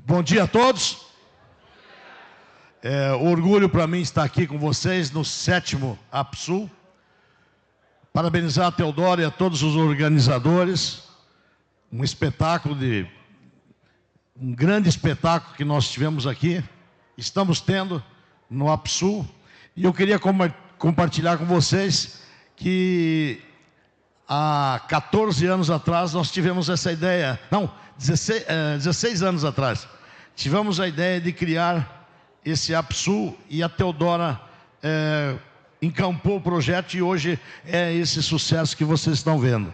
Bom dia a todos. Orgulho para mim estar aqui com vocês no 7º APSUL. Parabenizar a Teodoro e a todos os organizadores. Um grande espetáculo que nós tivemos aqui, estamos tendo no APSUL. E eu queria compartilhar com vocês que há 14 anos atrás nós tivemos essa ideia, 16 anos atrás, tivemos a ideia de criar esse APSUL e a Teodora encampou o projeto e hoje é esse sucesso que vocês estão vendo.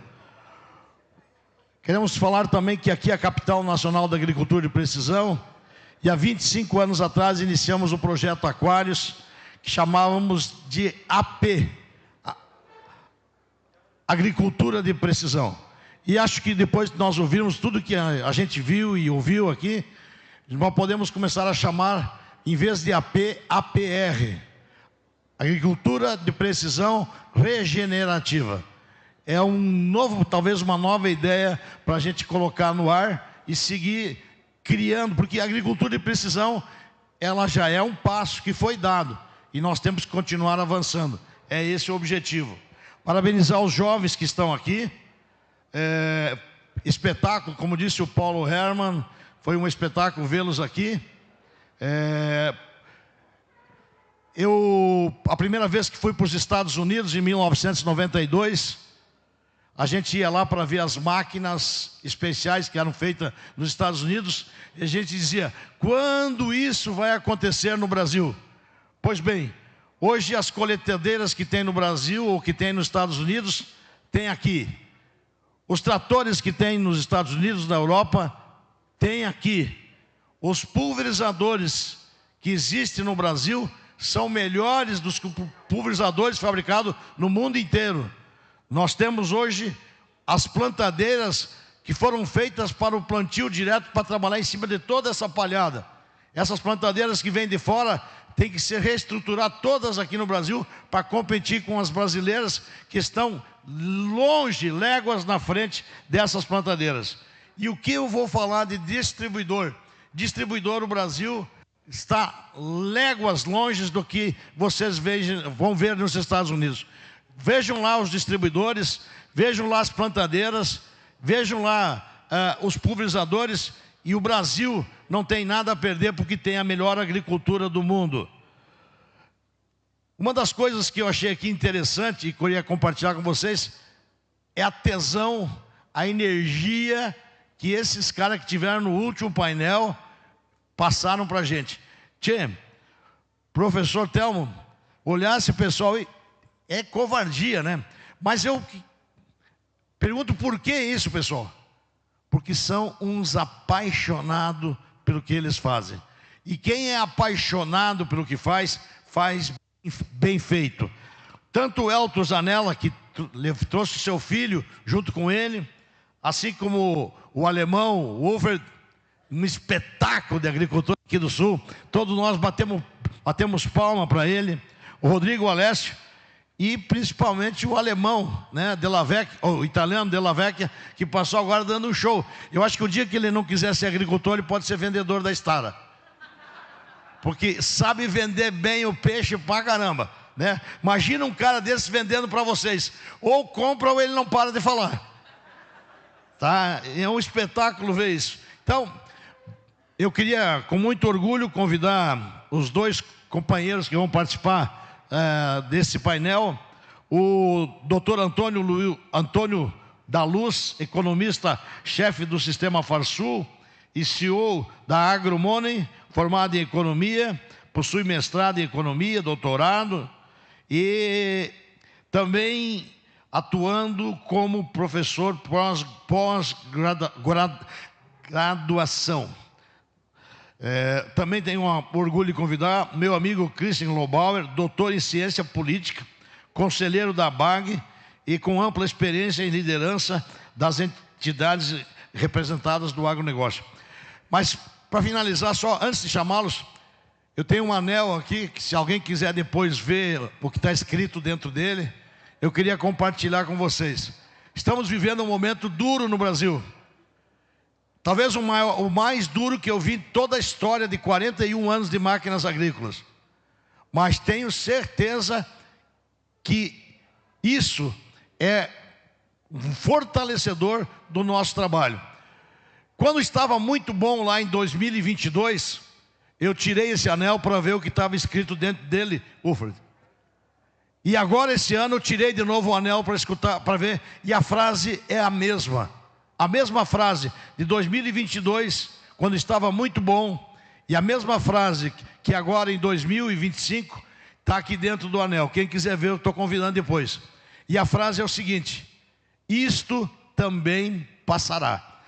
Queremos falar também que aqui é a capital nacional da agricultura de precisão e há 25 anos atrás iniciamos o projeto Aquários, que chamávamos de AP, Agricultura de Precisão. E acho que depois que nós ouvirmos tudo que a gente viu e ouviu aqui, nós podemos começar a chamar, em vez de AP, APR, Agricultura de Precisão Regenerativa. É talvez uma nova ideia para a gente colocar no ar e seguir criando, porque a agricultura de precisão, ela já é um passo que foi dado e nós temos que continuar avançando. É esse o objetivo. Parabenizar os jovens que estão aqui. Espetáculo, como disse o Paulo Hermann, foi um espetáculo vê-los aqui. A primeira vez que fui para os Estados Unidos, em 1992, a gente ia lá para ver as máquinas especiais que eram feitas nos Estados Unidos, e a gente dizia, quando isso vai acontecer no Brasil? Pois bem, hoje as coletadeiras que tem no Brasil ou que tem nos Estados Unidos, tem aqui. Os tratores que tem nos Estados Unidos, na Europa, tem aqui. Os pulverizadores que existem no Brasil são melhores dos pulverizadores fabricados no mundo inteiro. Nós temos hoje as plantadeiras que foram feitas para o plantio direto, para trabalhar em cima de toda essa palhada. Essas plantadeiras que vêm de fora têm que ser reestruturadas todas aqui no Brasil para competir com as brasileiras que estão longe, léguas na frente dessas plantadeiras. E o que eu vou falar de distribuidor? Distribuidor, o Brasil está léguas longe do que vocês vão ver nos Estados Unidos. Vejam lá os distribuidores, vejam lá as plantadeiras, vejam lá os pulverizadores, e o Brasil não tem nada a perder porque tem a melhor agricultura do mundo. Uma das coisas que eu achei aqui interessante e queria compartilhar com vocês é a tesão, a energia que esses caras que tiveram no último painel passaram para a gente. Professor Telmo, olhar esse pessoal aí, é covardia, né? Mas eu pergunto por que isso, pessoal? Porque são uns apaixonados pelo que eles fazem. E quem é apaixonado pelo que faz, faz bem feito. Tanto o Elton Zanella, que trouxe seu filho junto com ele, assim como o alemão, o Wolfer, um espetáculo de agricultura aqui do Sul. Todos nós batemos palma para ele. O Rodrigo Alessio. E principalmente o alemão, né, Della Vecchia, o italiano Della Vecchia, que passou agora dando um show. Eu acho que o dia que ele não quiser ser agricultor, ele pode ser vendedor da Stara. Porque sabe vender bem o peixe pra caramba, né? Imagina um cara desse vendendo para vocês. Ou compra ou ele não para de falar. Tá? É um espetáculo ver isso. Então, eu queria, com muito orgulho, convidar os dois companheiros que vão participar desse painel, o Dr. Antônio da Luz, economista-chefe do Sistema Farsul e CEO da AgroMoney, formado em economia, possui mestrado em economia, doutorado e também atuando como professor pós-graduação. Também tenho um orgulho de convidar meu amigo Christian Lobauer, doutor em ciência política, conselheiro da BAG e com ampla experiência em liderança das entidades representadas do agronegócio. Mas, para finalizar, só antes de chamá-los, eu tenho um anel aqui, que se alguém quiser depois ver o que está escrito dentro dele, eu queria compartilhar com vocês. Estamos vivendo um momento duro no Brasil. Talvez o mais duro que eu vi em toda a história de 41 anos de máquinas agrícolas. Mas tenho certeza que isso é um fortalecedor do nosso trabalho. Quando estava muito bom lá em 2022, eu tirei esse anel para ver o que estava escrito dentro dele, Wilfred. E agora esse ano eu tirei de novo o anel para escutar, para ver, e a frase é a mesma. A mesma frase de 2022, quando estava muito bom, e a mesma frase que agora em 2025 está aqui dentro do anel. Quem quiser ver, eu estou convidando depois. E a frase é o seguinte: isto também passará.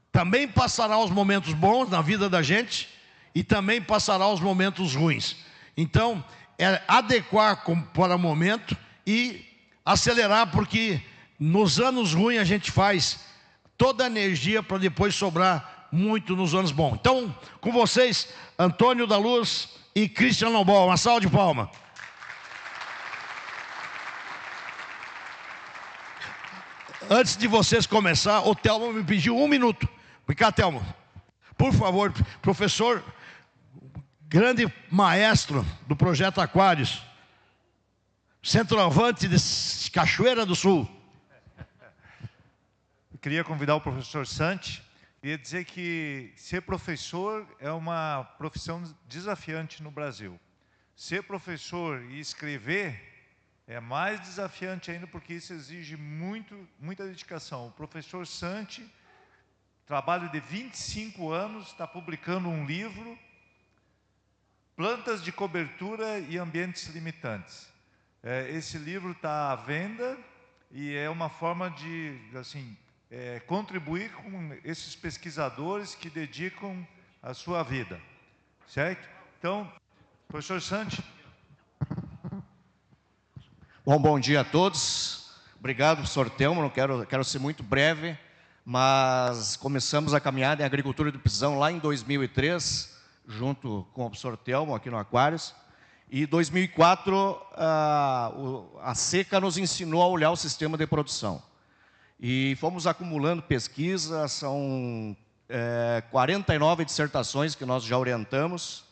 Também passará os momentos bons na vida da gente e também passará os momentos ruins. Então, é adequar para o momento e acelerar, porque nos anos ruins a gente faz toda a energia para depois sobrar muito nos anos bons. Então, com vocês, Antônio da Luz e Christian Lobol. Uma salva de palmas. Antes de vocês começar, o Telmo me pediu 1 minuto. Vem cá, Telmo. Por favor, professor, grande maestro do Projeto Aquários, centroavante de Cachoeira do Sul. Eu queria convidar o professor Santi. Queria dizer que ser professor é uma profissão desafiante no Brasil. Ser professor e escrever é mais desafiante ainda, porque isso exige muita dedicação. O professor Santi, trabalho de 25 anos, está publicando um livro, Plantas de Cobertura e Ambientes Limitantes. Esse livro está à venda e é uma forma de, assim, contribuir com esses pesquisadores que dedicam a sua vida, certo? Então, professor Santi. Bom dia a todos. Obrigado, professor Telmo. Não quero ser muito breve, mas começamos a caminhada em agricultura de precisão lá em 2003, junto com o professor Telmo aqui no Aquários. E em 2004, a seca nos ensinou a olhar o sistema de produção. E fomos acumulando pesquisa, são 49 dissertações que nós já orientamos,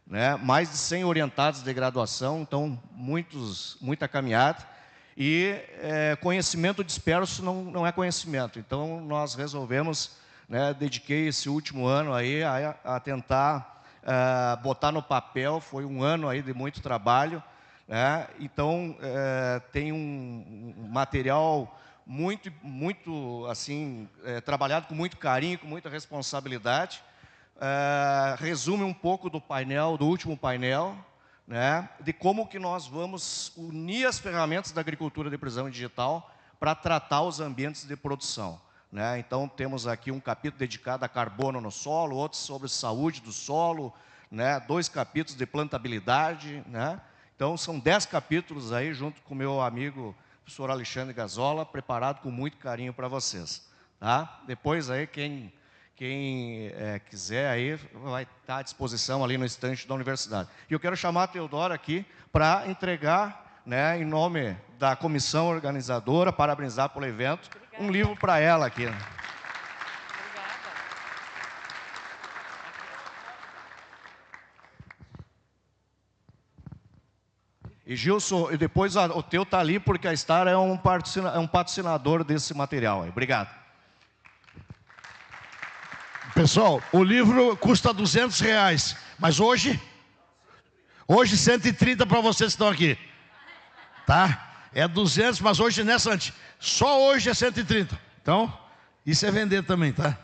né? Mais de 100 orientados de graduação, então muita caminhada. E conhecimento disperso não é conhecimento, então nós resolvemos, né, dediquei esse último ano aí a tentar botar no papel. Foi um ano aí de muito trabalho, né? Então tem um material muito assim, trabalhado com muito carinho, com muita responsabilidade. Resume um pouco do painel, do último painel, né, de como que nós vamos unir as ferramentas da agricultura de precisão digital para tratar os ambientes de produção, né? Então temos aqui um capítulo dedicado a carbono no solo, outro sobre saúde do solo, né, 2 capítulos de plantabilidade, né? Então são 10 capítulos aí, junto com o meu amigo professor Alexandre Gazola, preparado com muito carinho para vocês, tá? Depois aí quem quiser aí vai estar à disposição ali no estande da universidade. E eu quero chamar a Teodora aqui para entregar, né, em nome da comissão organizadora, parabenizar pelo evento. Obrigada. Um livro para ela aqui. Obrigada. E Gilson, e depois o teu está ali, porque a Star é um patrocinador desse material aí. Obrigado. Pessoal, o livro custa R$200, mas hoje 130 para vocês que estão aqui, tá? É 200, mas hoje, né, Santi? Só hoje é 130. Então, isso é vender também, tá?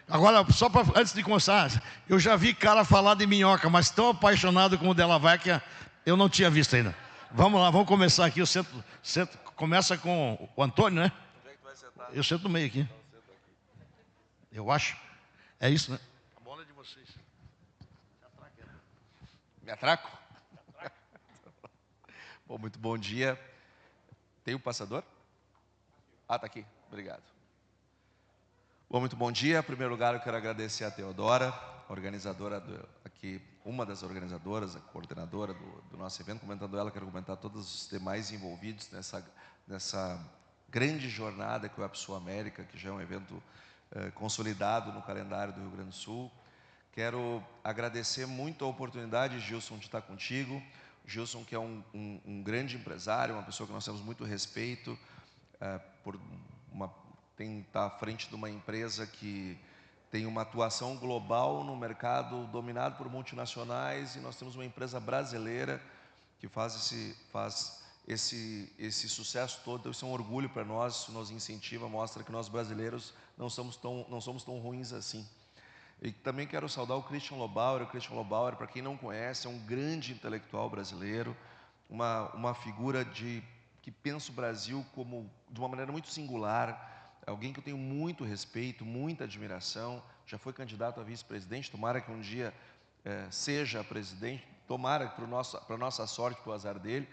Agora, só antes de começar, eu já vi cara falar de minhoca, mas tão apaixonado como o Della Vecchia, eu não tinha visto ainda. Vamos lá, vamos começar aqui. Começa com o Antônio, né? Onde é que tu vai sentar? Eu sento no meio aqui. Eu acho. É isso, né? A bola é de vocês. Me atraco? Bom, muito bom dia. Tem um passador? Ah, está aqui. Obrigado. Bom, muito bom dia. Em primeiro lugar, eu quero agradecer a Teodora, organizadora aqui, uma das organizadoras, a coordenadora do nosso evento. Comentando ela, quero comentar todos os demais envolvidos nessa grande jornada que é o Web Sul América, que já é um evento consolidado no calendário do Rio Grande do Sul. Quero agradecer muito a oportunidade, Gilson, de estar contigo. Gilson, que é um grande empresário, uma pessoa que nós temos muito respeito, está à frente de uma empresa que tem uma atuação global no mercado dominado por multinacionais, e nós temos uma empresa brasileira que faz esse sucesso todo. Isso é um orgulho para nós, isso nos incentiva, mostra que nós brasileiros não somos tão ruins assim. E também quero saudar o Christian Lobauer. O Christian Lobauer, para quem não conhece, é um grande intelectual brasileiro, uma figura que pensa o Brasil de uma maneira muito singular, alguém que eu tenho muito respeito, muita admiração. Já foi candidato a vice-presidente, tomara que um dia seja presidente, tomara para a nossa sorte, para o azar dele.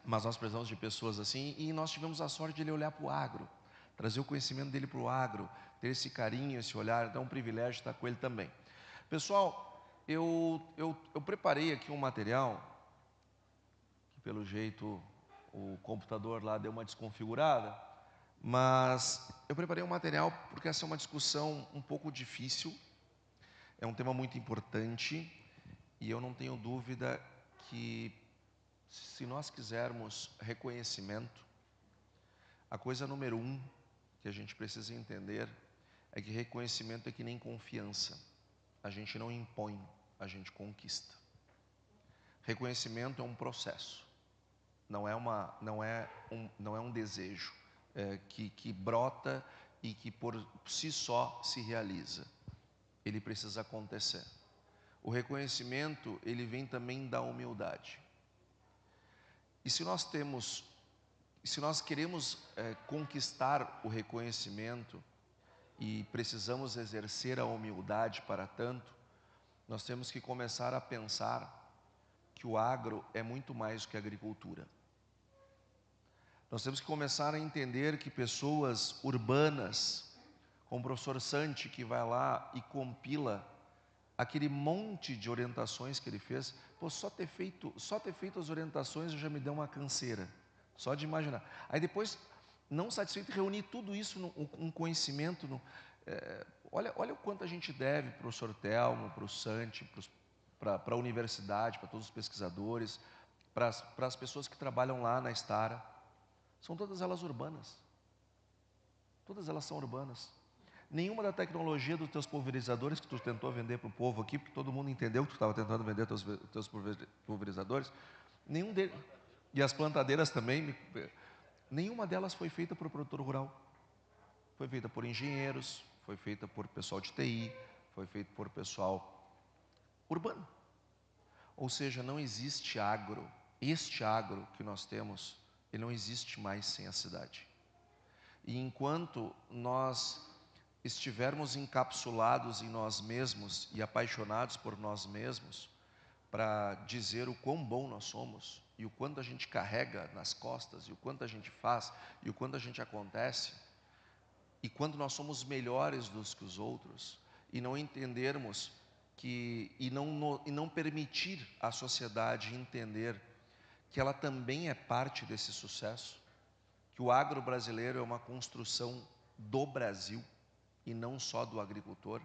Mas nós precisamos de pessoas assim, e nós tivemos a sorte de ele olhar para o agro, trazer o conhecimento dele para o agro, ter esse carinho, esse olhar. Então é um privilégio estar com ele também. Pessoal, eu preparei aqui um material, que pelo jeito o computador lá deu uma desconfigurada, mas eu preparei um material porque essa é uma discussão um pouco difícil, é um tema muito importante, e eu não tenho dúvida que, se nós quisermos reconhecimento, a coisa número 1 que a gente precisa entender é que reconhecimento é que nem confiança. A gente não impõe, a gente conquista. Reconhecimento é um processo, não é um desejo que brota e que por si só se realiza. Ele precisa acontecer. O reconhecimento, ele vem também da humildade. E se nós queremos conquistar o reconhecimento e precisamos exercer a humildade para tanto, nós temos que começar a pensar que o agro é muito mais do que agricultura. Nós temos que começar a entender que pessoas urbanas, como o professor Santi, que vai lá e compila aquele monte de orientações que ele fez, só ter feito as orientações já me deu uma canseira, só de imaginar. Aí depois, não satisfeito, reunir tudo isso num conhecimento. Olha o quanto a gente deve para o professor Telmo, para o Santi, para a universidade, para todos os pesquisadores, para as pessoas que trabalham lá na Estara. São todas elas urbanas. Todas elas são urbanas. Nenhuma da tecnologia dos teus pulverizadores que tu tentou vender para o povo aqui, porque todo mundo entendeu que tu estava tentando vender teus pulverizadores, nenhum deles, e as plantadeiras também, nenhuma delas foi feita por produtor rural. Foi feita por engenheiros, foi feita por pessoal de TI, foi feita por pessoal urbano. Ou seja, não existe agro. Este agro que nós temos, ele não existe mais sem a cidade. E enquanto nós estivermos encapsulados em nós mesmos e apaixonados por nós mesmos, para dizer o quão bom nós somos, e o quanto a gente carrega nas costas, e o quanto a gente faz, e o quanto a gente acontece, e quando nós somos melhores do que os outros, e não entendermos e não permitir à sociedade entender que ela também é parte desse sucesso, que o agro brasileiro é uma construção do Brasil e não só do agricultor,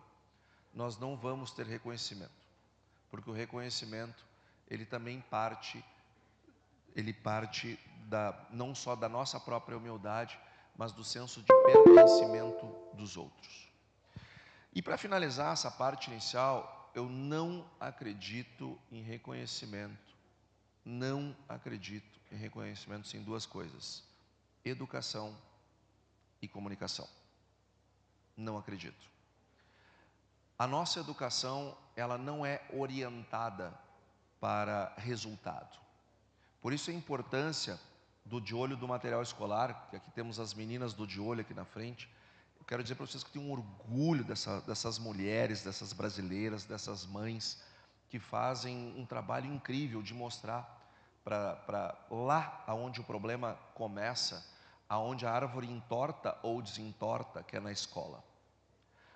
nós não vamos ter reconhecimento, porque o reconhecimento, ele também parte não só da nossa própria humildade, mas do senso de pertencimento dos outros. E para finalizar essa parte inicial, eu não acredito em reconhecimento. Não acredito em reconhecimento sem duas coisas: educação e comunicação. Não acredito. A nossa educação, ela não é orientada para resultado. Por isso a importância do de olho do material escolar, que aqui temos as meninas do de olho aqui na frente. Eu quero dizer para vocês que eu tenho um orgulho dessas mulheres, dessas brasileiras, dessas mães, que fazem um trabalho incrível de mostrar para lá onde o problema começa, aonde a árvore entorta ou desentorta, que é na escola.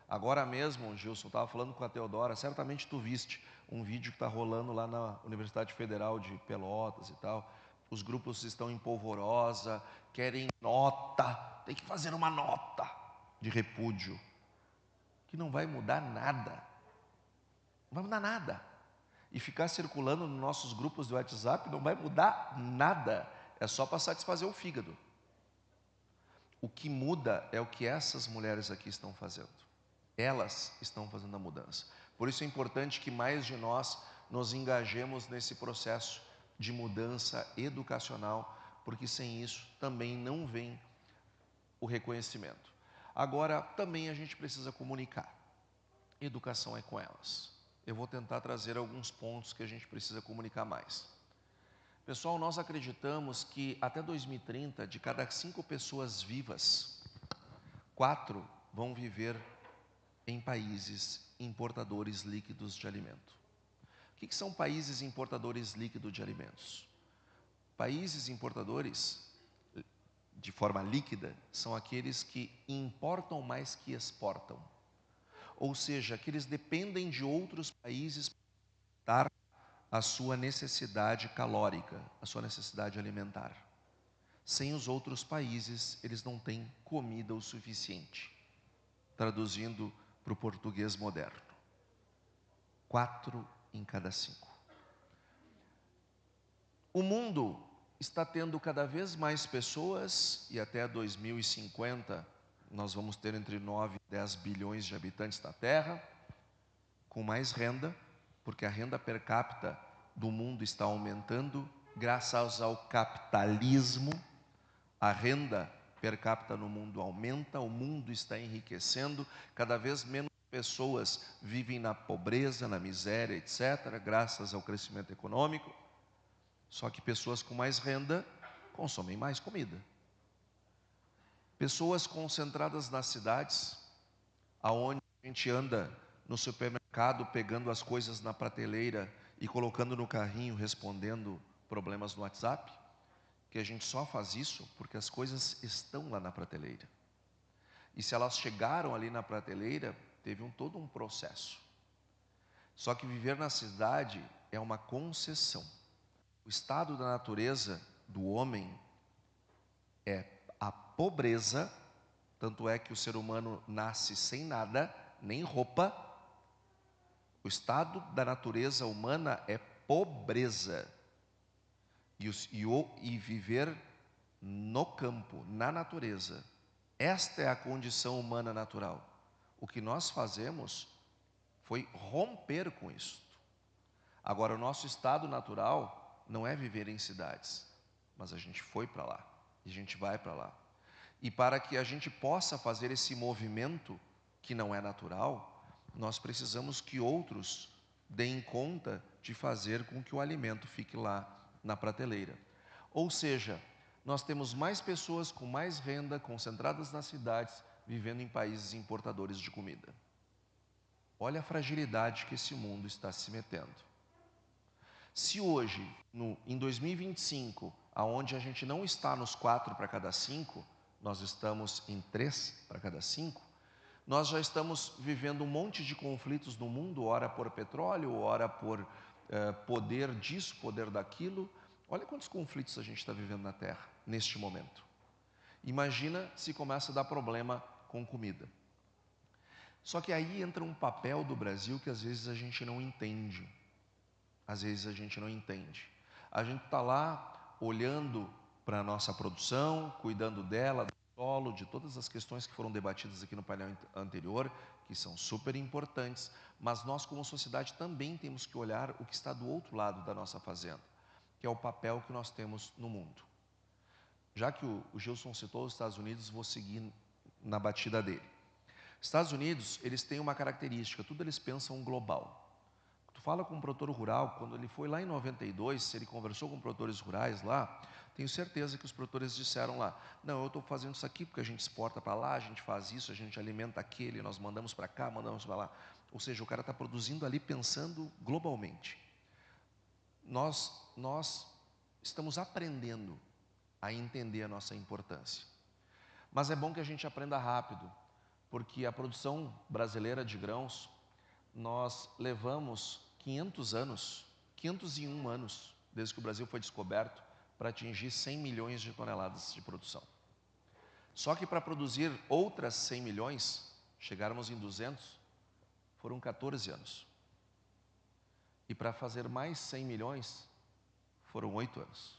Agora mesmo, Gilson, estava falando com a Teodora, certamente tu viste um vídeo que está rolando lá na Universidade Federal de Pelotas e tal. Os grupos estão em polvorosa, querem nota, tem que fazer uma nota. de repúdio, que não vai mudar nada. Não vai mudar nada. E ficar circulando nos nossos grupos de WhatsApp não vai mudar nada. É só para satisfazer o fígado. O que muda é o que essas mulheres aqui estão fazendo. Elas estão fazendo a mudança. Por isso é importante que mais de nós nos engajemos nesse processo de mudança educacional, porque sem isso também não vem o reconhecimento. Agora, também a gente precisa comunicar. Educação é com elas. Eu vou tentar trazer alguns pontos que a gente precisa comunicar mais. Pessoal, nós acreditamos que até 2030, de cada 5 pessoas vivas, 4 vão viver em países importadores líquidos de alimento. O que são países importadores líquidos de alimentos? Países importadores, de forma líquida, são aqueles que importam mais que exportam. Ou seja, que eles dependem de outros países para dar a sua necessidade calórica, a sua necessidade alimentar. Sem os outros países, eles não têm comida o suficiente. Traduzindo para o português moderno. 4 em cada 5. O mundo está tendo cada vez mais pessoas, e até 2050 nós vamos ter entre 9 e 10 bilhões de habitantes na Terra, com mais renda, porque a renda per capita do mundo está aumentando, graças ao capitalismo. A renda per capita no mundo aumenta, o mundo está enriquecendo, cada vez menos pessoas vivem na pobreza, na miséria, etc., graças ao crescimento econômico. Só que pessoas com mais renda consomem mais comida. Pessoas concentradas nas cidades, aonde a gente anda no supermercado pegando as coisas na prateleira e colocando no carrinho, respondendo problemas no WhatsApp, que a gente só faz isso porque as coisas estão lá na prateleira. E se elas chegaram ali na prateleira, teve todo um processo. Só que viver na cidade é uma concessão. O estado da natureza do homem é a pobreza, tanto é que o ser humano nasce sem nada, nem roupa. O estado da natureza humana é pobreza. E viver no campo, na natureza. Esta é a condição humana natural. O que nós fazemos foi romper com isso. Agora, o nosso estado natural não é viver em cidades, mas a gente foi para lá, e a gente vai para lá. E para que a gente possa fazer esse movimento, que não é natural, nós precisamos que outros deem conta de fazer com que o alimento fique lá na prateleira. Ou seja, nós temos mais pessoas com mais renda, concentradas nas cidades, vivendo em países importadores de comida. Olha a fragilidade que esse mundo está se metendo. Se hoje, em 2025, aonde a gente não está nos 4 para cada 5, nós estamos em 3 para cada 5, nós já estamos vivendo um monte de conflitos no mundo, ora por petróleo, ora por poder disso, poder daquilo. Olha quantos conflitos a gente está vivendo na Terra, neste momento. Imagina se começa a dar problema com comida. Só que aí entra um papel do Brasil que às vezes a gente não entende. Às vezes a gente não entende. A gente está lá olhando para a nossa produção, cuidando dela, do solo, de todas as questões que foram debatidas aqui no painel anterior, que são super importantes, mas nós como sociedade também temos que olhar o que está do outro lado da nossa fazenda, que é o papel que nós temos no mundo. Já que o Gilson citou os Estados Unidos, vou seguir na batida dele. Estados Unidos, eles têm uma característica, tudo eles pensam global. Tu fala com um produtor rural, quando ele foi lá em 92, se ele conversou com produtores rurais lá, tenho certeza que os produtores disseram lá, não, eu estou fazendo isso aqui porque a gente exporta para lá, a gente faz isso, a gente alimenta aquele, nós mandamos para cá, mandamos para lá. Ou seja, o cara está produzindo ali pensando globalmente. Nós estamos aprendendo a entender a nossa importância. Mas é bom que a gente aprenda rápido, porque a produção brasileira de grãos, nós levamos 501 anos, desde que o Brasil foi descoberto, para atingir 100 milhões de toneladas de produção. Só que para produzir outras 100 milhões, chegarmos em 200, foram 14 anos. E para fazer mais 100 milhões, foram 8 anos.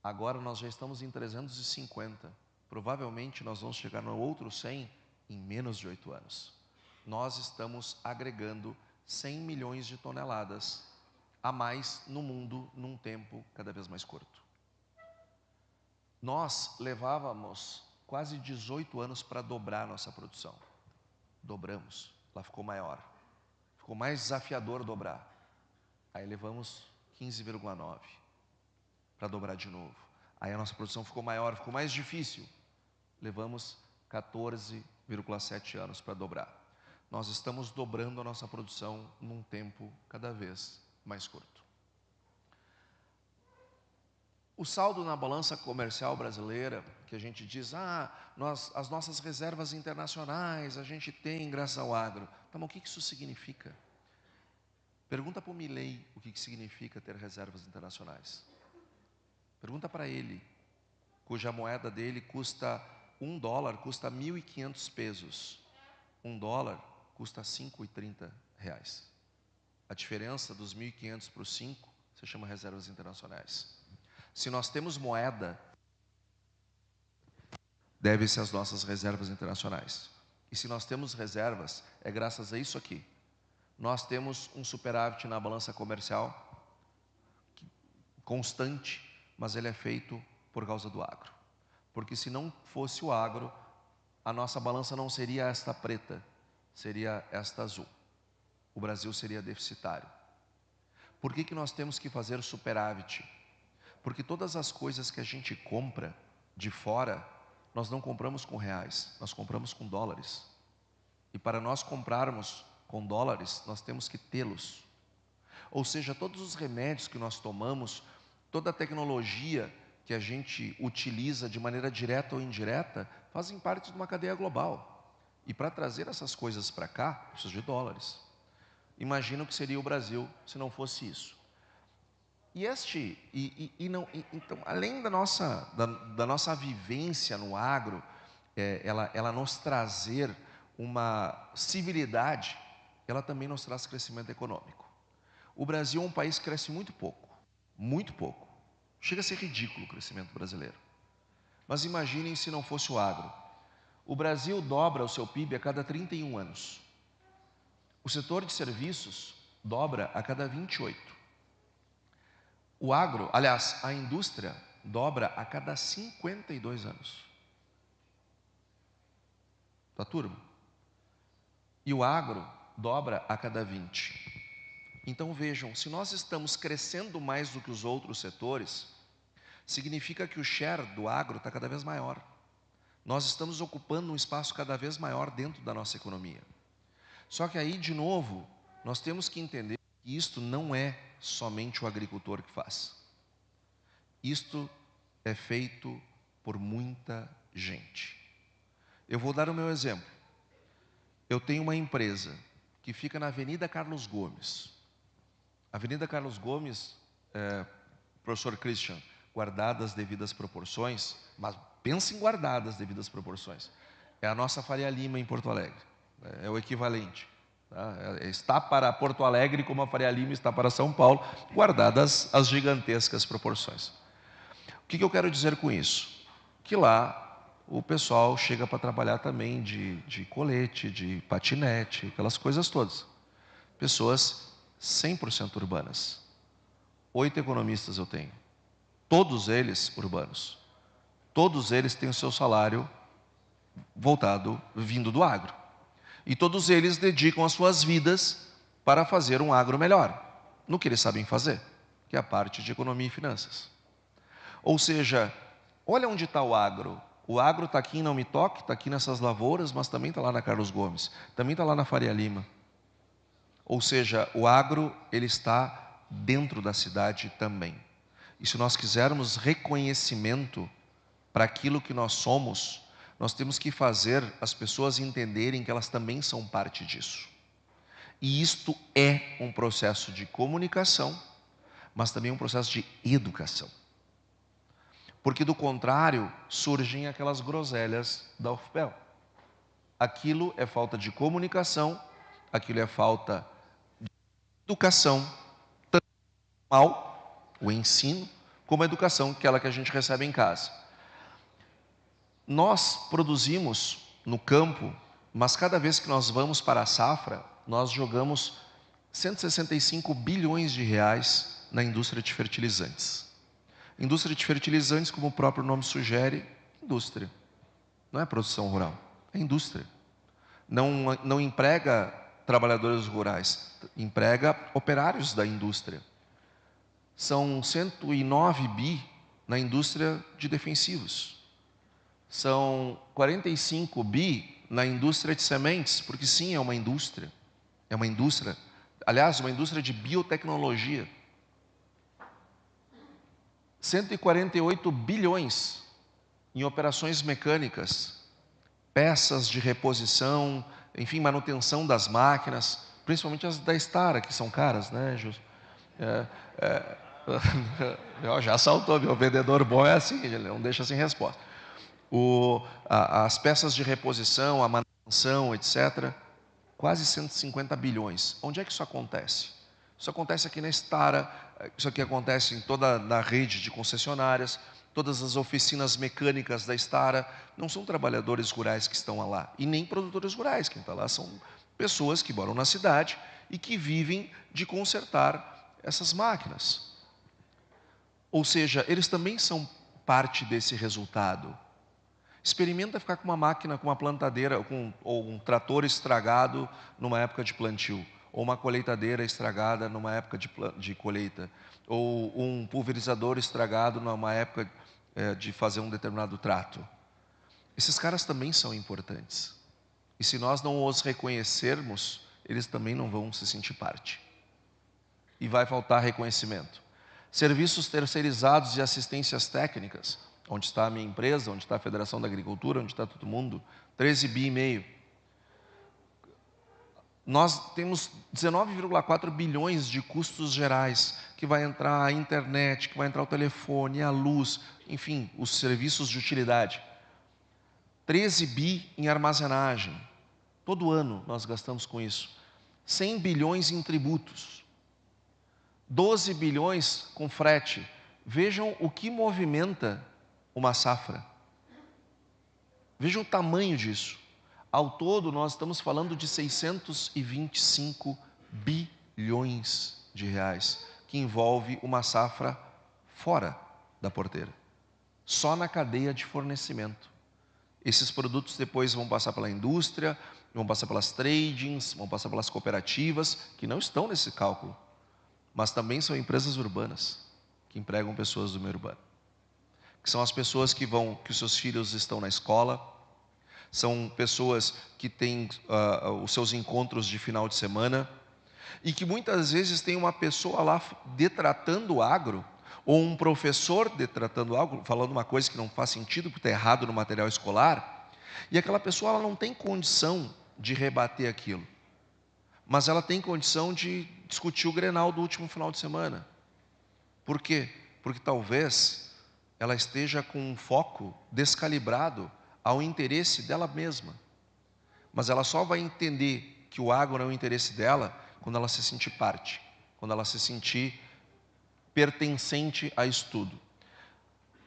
Agora nós já estamos em 350. Provavelmente nós vamos chegar no outro 100 em menos de 8 anos. Nós estamos agregando 100 milhões de toneladas a mais no mundo num tempo cada vez mais curto. Nós levávamos quase 18 anos para dobrar a nossa produção. Dobramos, ela ficou maior. Ficou mais desafiador dobrar. Aí levamos 15,9 para dobrar de novo. Aí a nossa produção ficou maior, ficou mais difícil. Levamos 14,7 anos para dobrar. Nós estamos dobrando a nossa produção num tempo cada vez mais curto. O saldo na balança comercial brasileira, que a gente diz, as nossas reservas internacionais a gente tem graças ao agro. Então, o que isso significa? Pergunta para o Milei o que significa ter reservas internacionais. Pergunta para ele, cuja moeda dele custa $1, custa 1.500 pesos. $1 custa R$5,30. A diferença dos 1.500 para os 5 se chama reservas internacionais. Se nós temos moeda, deve-se às nossas reservas internacionais. E se nós temos reservas, é graças a isso aqui. Nós temos um superávit na balança comercial constante, mas ele é feito por causa do agro. Porque se não fosse o agro, a nossa balança não seria esta preta, seria esta azul. O Brasil seria deficitário. Por que nós temos que fazer superávit? Porque todas as coisas que a gente compra de fora, nós não compramos com reais, nós compramos com dólares. E para nós comprarmos com dólares, nós temos que tê-los. Ou seja, todos os remédios que nós tomamos, toda a tecnologia que a gente utiliza de maneira direta ou indireta, fazem parte de uma cadeia global. E para trazer essas coisas para cá, precisa de dólares. Imagina o que seria o Brasil se não fosse isso. Então, além da nossa vivência no agro, ela nos trazer uma civilidade, ela também nos traz crescimento econômico. O Brasil é um país que cresce muito pouco, muito pouco. Chega a ser ridículo o crescimento brasileiro. Mas imaginem se não fosse o agro. O Brasil dobra o seu PIB a cada 31 anos. O setor de serviços dobra a cada 28. O agro, aliás, a indústria dobra a cada 52 anos. Tá, turma? E o agro dobra a cada 20. Então vejam, se nós estamos crescendo mais do que os outros setores, significa que o share do agro está cada vez maior. Nós estamos ocupando um espaço cada vez maior dentro da nossa economia. Só que aí, de novo, nós temos que entender que isto não é somente o agricultor que faz. Isto é feito por muita gente. Eu vou dar o meu exemplo. Eu tenho uma empresa que fica na Avenida Carlos Gomes. Avenida Carlos Gomes, professor Christian, guardadas as devidas proporções, mas pense em guardadas as devidas proporções. É a nossa Faria Lima em Porto Alegre. É o equivalente. Tá? Está para Porto Alegre como a Faria Lima está para São Paulo, guardadas as gigantescas proporções. O que eu quero dizer com isso? Que lá o pessoal chega para trabalhar também de colete, de patinete, aquelas coisas todas. Pessoas 100% urbanas. 8 economistas eu tenho. Todos eles urbanos. Todos eles têm o seu salário voltado, vindo do agro. E todos eles dedicam as suas vidas para fazer um agro melhor, no que eles sabem fazer, que é a parte de economia e finanças. Ou seja, olha onde está o agro. O agro está aqui em Não Me Toque, está aqui nessas lavouras, mas também está lá na Carlos Gomes, também está lá na Faria Lima. Ou seja, o agro, ele está dentro da cidade também. E se nós quisermos reconhecimento para aquilo que nós somos, nós temos que fazer as pessoas entenderem que elas também são parte disso. E isto é um processo de comunicação, mas também um processo de educação. Porque, do contrário, surgem aquelas groselhas da UFPEL. Aquilo é falta de comunicação, aquilo é falta de educação, tanto mal, o ensino, como a educação, aquela que a gente recebe em casa. Nós produzimos no campo, mas cada vez que nós vamos para a safra, nós jogamos 165 bilhões de reais na indústria de fertilizantes. Indústria de fertilizantes, como o próprio nome sugere, indústria. Não é produção rural, é indústria. Não emprega trabalhadores rurais, emprega operários da indústria. São 109 bi na indústria de defensivos. São 45 bi na indústria de sementes, porque sim, é uma indústria. É uma indústria, aliás, uma indústria de biotecnologia. 148 bilhões em operações mecânicas, peças de reposição, enfim, manutenção das máquinas, principalmente as da Stara, que são caras, né, Jus? Já saltou, meu vendedor bom é assim, ele não deixa sem resposta. As peças de reposição, a manutenção, etc., quase 150 bilhões. Onde é que isso acontece? Isso acontece aqui na Stara, isso aqui acontece em toda a rede de concessionárias, todas as oficinas mecânicas da Stara. Não são trabalhadores rurais que estão lá, e nem produtores rurais. Quem está lá são pessoas que moram na cidade e que vivem de consertar essas máquinas. Ou seja, eles também são parte desse resultado. Experimenta ficar com uma máquina, com uma plantadeira, ou um trator estragado numa época de plantio, ou uma colheitadeira estragada numa época de colheita, ou um pulverizador estragado numa época de fazer um determinado trato. Esses caras também são importantes. E se nós não os reconhecermos, eles também não vão se sentir parte. E vai faltar reconhecimento. Serviços terceirizados e assistências técnicas, onde está a minha empresa, onde está a Federação da Agricultura, onde está todo mundo, 13,5 bi. Nós temos 19,4 bilhões de custos gerais, que vai entrar a internet, que vai entrar o telefone, a luz, enfim, os serviços de utilidade. 13 bi em armazenagem. Todo ano nós gastamos com isso. 100 bilhões em tributos. 12 bilhões com frete. Vejam o que movimenta uma safra. Vejam o tamanho disso. Ao todo, nós estamos falando de 625 bilhões de reais, que envolve uma safra fora da porteira, só na cadeia de fornecimento. Esses produtos depois vão passar pela indústria, vão passar pelas tradings, vão passar pelas cooperativas, que não estão nesse cálculo, mas também são empresas urbanas, que empregam pessoas do meio urbano, que são as pessoas que os seus filhos estão na escola, são pessoas que têm os seus encontros de final de semana, e que muitas vezes tem uma pessoa lá detratando o agro, ou um professor detratando algo, falando uma coisa que não faz sentido, porque está errado no material escolar, e aquela pessoa ela não tem condição de rebater aquilo, mas ela tem condição de discutir o Grenal do último final de semana. Por quê? Porque talvez ela esteja com um foco descalibrado ao interesse dela mesma, mas ela só vai entender que o agro é o interesse dela quando ela se sentir parte, quando ela se sentir pertencente a isso tudo.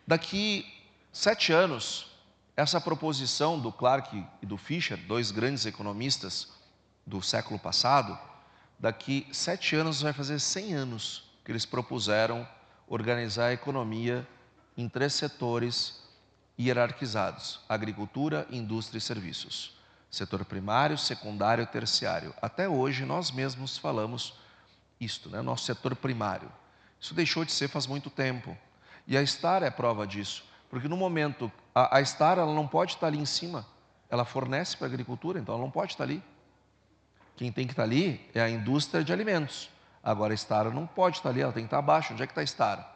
Daqui 7 anos, essa proposição do Clark e do Fischer, 2 grandes economistas do século passado, daqui 7 anos vai fazer 100 anos que eles propuseram organizar a economia em 3 setores hierarquizados: agricultura, indústria e serviços. Setor primário, secundário e terciário. Até hoje nós mesmos falamos isto, né? Nosso setor primário. Isso deixou de ser faz muito tempo. E a Stara é prova disso. Porque no momento, a Stara ela não pode estar ali em cima. Ela fornece para a agricultura, então ela não pode estar ali. Quem tem que estar ali é a indústria de alimentos. Agora a Stara não pode estar ali, ela tem que estar abaixo. Onde é que está a Stara?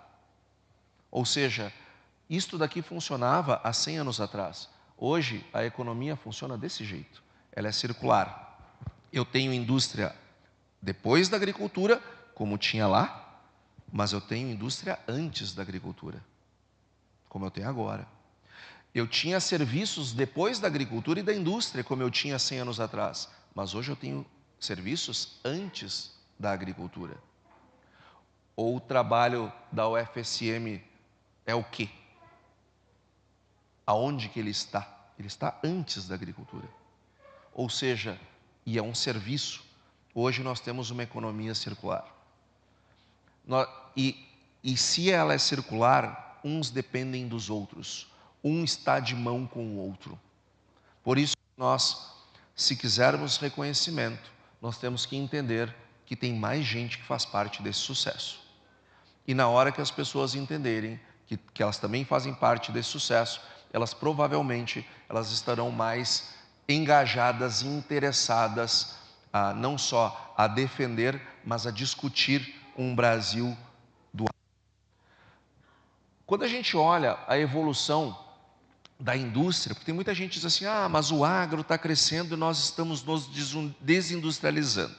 Ou seja, isto daqui funcionava há 100 anos atrás. Hoje, a economia funciona desse jeito. Ela é circular. Eu tenho indústria depois da agricultura, como tinha lá, mas eu tenho indústria antes da agricultura, como eu tenho agora. Eu tinha serviços depois da agricultura e da indústria, como eu tinha 100 anos atrás. Mas hoje eu tenho serviços antes da agricultura. Ou o trabalho da UFSM é o quê? Aonde que ele está? Ele está antes da agricultura. Ou seja, e é um serviço. Hoje nós temos uma economia circular. E se ela é circular, uns dependem dos outros. Um está de mão com o outro. Por isso, nós, se quisermos reconhecimento, nós temos que entender que tem mais gente que faz parte desse sucesso. E na hora que as pessoas entenderem que elas também fazem parte desse sucesso, elas provavelmente estarão mais engajadas e interessadas não só a defender, mas a discutir um Brasil do agro. Quando a gente olha a evolução da indústria, porque tem muita gente que diz assim, mas o agro está crescendo e nós estamos nos desindustrializando.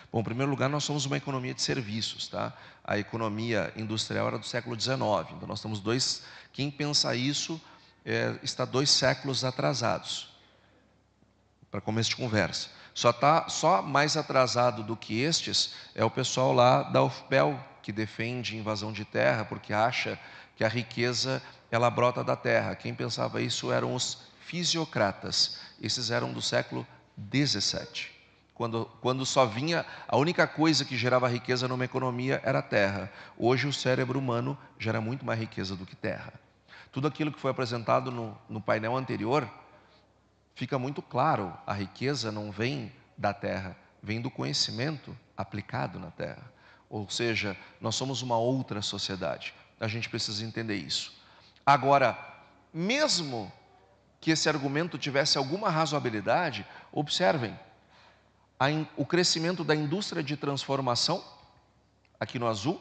Bom, em primeiro lugar, nós somos uma economia de serviços, tá? A economia industrial era do século XIX, então nós estamos quem pensa isso está 2 séculos atrasados, para começo de conversa. Só mais atrasado do que estes é o pessoal lá da UFPEL, que defende invasão de terra, porque acha que a riqueza ela brota da terra. Quem pensava isso eram os fisiocratas, esses eram do século XVII. Quando só vinha, a única coisa que gerava riqueza numa economia era a terra. Hoje o cérebro humano gera muito mais riqueza do que terra. Tudo aquilo que foi apresentado no painel anterior, fica muito claro, a riqueza não vem da terra, vem do conhecimento aplicado na terra. Ou seja, nós somos uma outra sociedade, a gente precisa entender isso. Agora, mesmo que esse argumento tivesse alguma razoabilidade, observem, o crescimento da indústria de transformação, aqui no azul,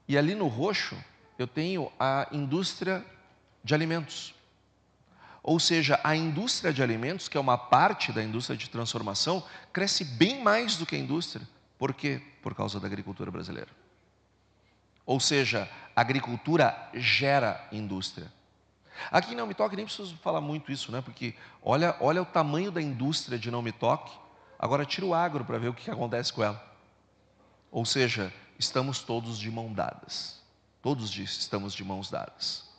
e ali no roxo eu tenho a indústria de alimentos. Ou seja, a indústria de alimentos, que é uma parte da indústria de transformação, cresce bem mais do que a indústria. Por quê? Por causa da agricultura brasileira. Ou seja, a agricultura gera indústria. Aqui em Não Me Toque, nem preciso falar muito isso, né? Porque olha o tamanho da indústria de Não Me Toque. Agora tira o agro para ver o que acontece com ela. Ou seja, estamos todos de mão dadas. Todos estamos de mãos dadas.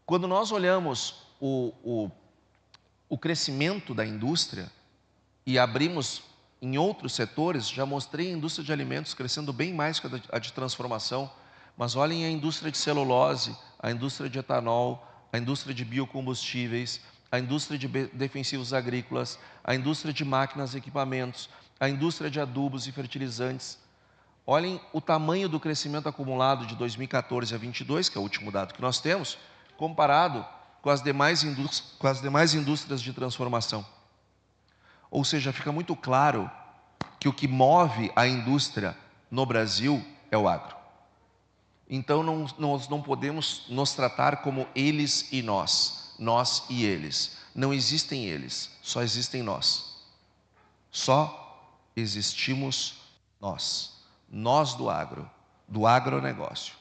Quando nós olhamos o crescimento da indústria e abrimos em outros setores, já mostrei a indústria de alimentos crescendo bem mais que a de transformação, mas olhem a indústria de celulose, a indústria de etanol, a indústria de biocombustíveis, a indústria de defensivos agrícolas, a indústria de máquinas e equipamentos, a indústria de adubos e fertilizantes. Olhem o tamanho do crescimento acumulado de 2014 a 2022, que é o último dado que nós temos, comparado com as demais indústrias de transformação. Ou seja, fica muito claro que o que move a indústria no Brasil é o agro. Então, nós não podemos nos tratar como eles e nós e eles. Não existem eles, só existem nós. Só existimos nós do agronegócio,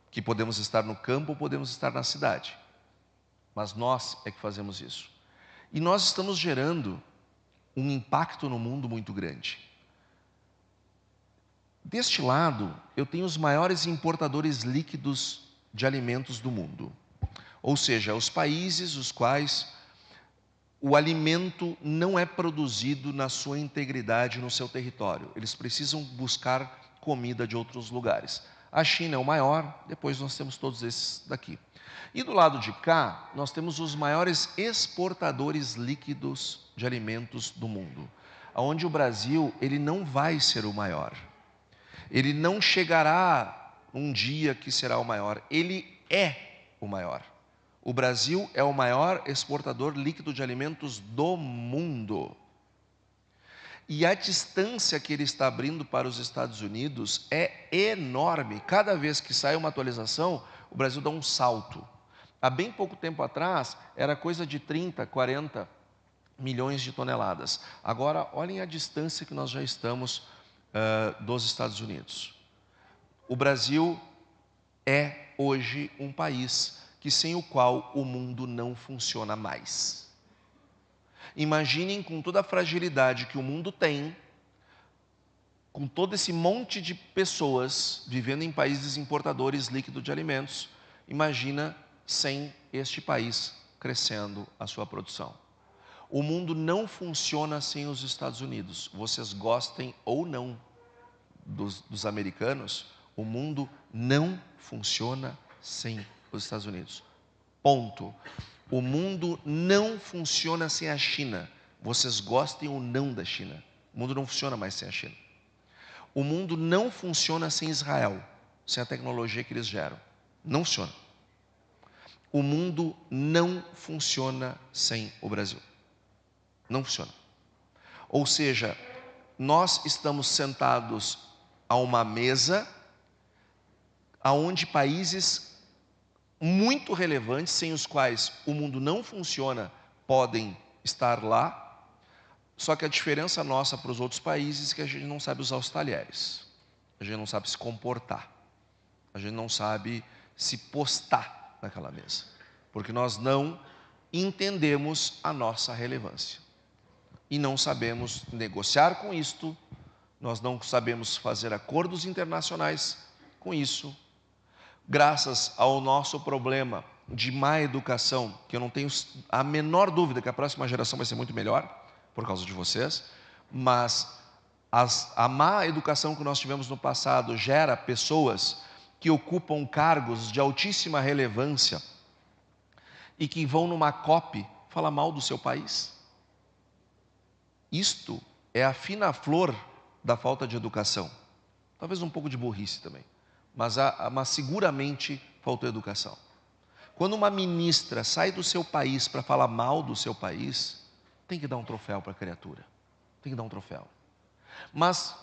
que podemos estar no campo ou podemos estar na cidade, mas nós é que fazemos isso. E nós estamos gerando um impacto no mundo muito grande. Deste lado, eu tenho os maiores importadores líquidos de alimentos do mundo. Ou seja, os países os quais o alimento não é produzido na sua integridade no seu território. Eles precisam buscar comida de outros lugares. A China é o maior, depois nós temos todos esses daqui. E do lado de cá, nós temos os maiores exportadores líquidos de alimentos do mundo. Onde o Brasil, ele não vai ser o maior. Ele não chegará um dia que será o maior. Ele é o maior. O Brasil é o maior exportador líquido de alimentos do mundo. E a distância que ele está abrindo para os Estados Unidos é enorme. Cada vez que sai uma atualização, o Brasil dá um salto. Há bem pouco tempo atrás, era coisa de 30, 40 milhões de toneladas. Agora, olhem a distância que nós já estamos dos Estados Unidos. O Brasil é hoje um país que sem o qual o mundo não funciona mais. Imaginem com toda a fragilidade que o mundo tem, com todo esse monte de pessoas vivendo em países importadores líquidos de alimentos, imagina sem este país crescendo a sua produção. O mundo não funciona sem os Estados Unidos. Vocês gostem ou não dos americanos, o mundo não funciona sem os Estados Unidos. Ponto. O mundo não funciona sem a China. Vocês gostem ou não da China. O mundo não funciona mais sem a China. O mundo não funciona sem Israel, sem a tecnologia que eles geram. Não funciona. O mundo não funciona sem o Brasil. Não funciona. Ou seja, nós estamos sentados a uma mesa onde países muito relevantes, sem os quais o mundo não funciona, podem estar lá. Só que a diferença nossa para os outros países é que a gente não sabe usar os talheres. A gente não sabe se comportar. A gente não sabe se postar naquela mesa. Porque nós não entendemos a nossa relevância. E não sabemos negociar com isto, nós não sabemos fazer acordos internacionais com isso. Graças ao nosso problema de má educação, que eu não tenho a menor dúvida que a próxima geração vai ser muito melhor, por causa de vocês, mas a má educação que nós tivemos no passado gera pessoas que ocupam cargos de altíssima relevância e que vão numa COP falar mal do seu país. Isto é a fina flor da falta de educação. Talvez um pouco de burrice também, mas seguramente faltou educação. Quando uma ministra sai do seu país para falar mal do seu país, tem que dar um troféu para a criatura. Tem que dar um troféu. Mas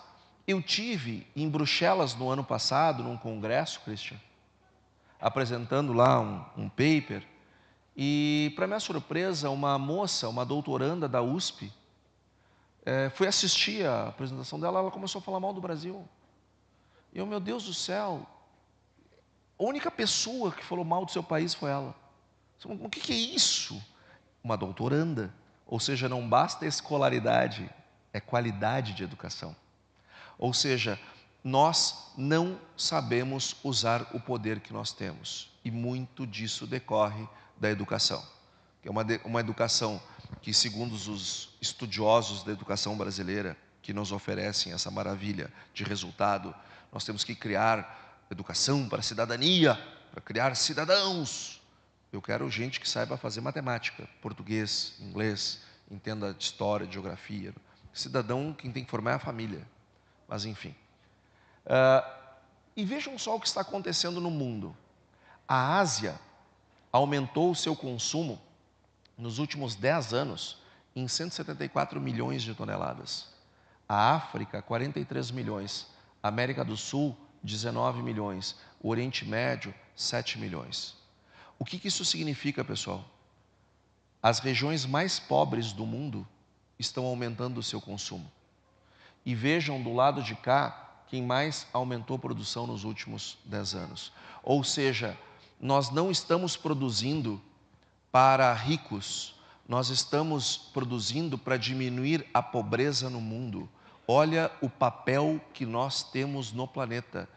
eu tive em Bruxelas no ano passado, num congresso, Christian, apresentando lá um paper, e para minha surpresa, uma moça, uma doutoranda da USP, fui assistir a apresentação dela, ela começou a falar mal do Brasil. E eu, meu Deus do céu, a única pessoa que falou mal do seu país foi ela. O que é isso? Uma doutoranda. Ou seja, não basta escolaridade, é qualidade de educação. Ou seja, nós não sabemos usar o poder que nós temos. E muito disso decorre da educação. Que é uma educação que, segundo os estudiosos da educação brasileira, que nos oferecem essa maravilha de resultado, nós temos que criar educação para a cidadania, para criar cidadãos. Eu quero gente que saiba fazer matemática, português, inglês, entenda de história, de geografia. Cidadão, quem tem que formar é a família. Mas enfim. E vejam só o que está acontecendo no mundo. A Ásia aumentou o seu consumo nos últimos 10 anos em 174 milhões de toneladas. A África, 43 milhões. A América do Sul, 19 milhões. O Oriente Médio, 7 milhões. O que isso significa, pessoal? As regiões mais pobres do mundo estão aumentando o seu consumo. E vejam do lado de cá, quem mais aumentou a produção nos últimos 10 anos. Ou seja, nós não estamos produzindo para ricos, nós estamos produzindo para diminuir a pobreza no mundo. Olha o papel que nós temos no planeta.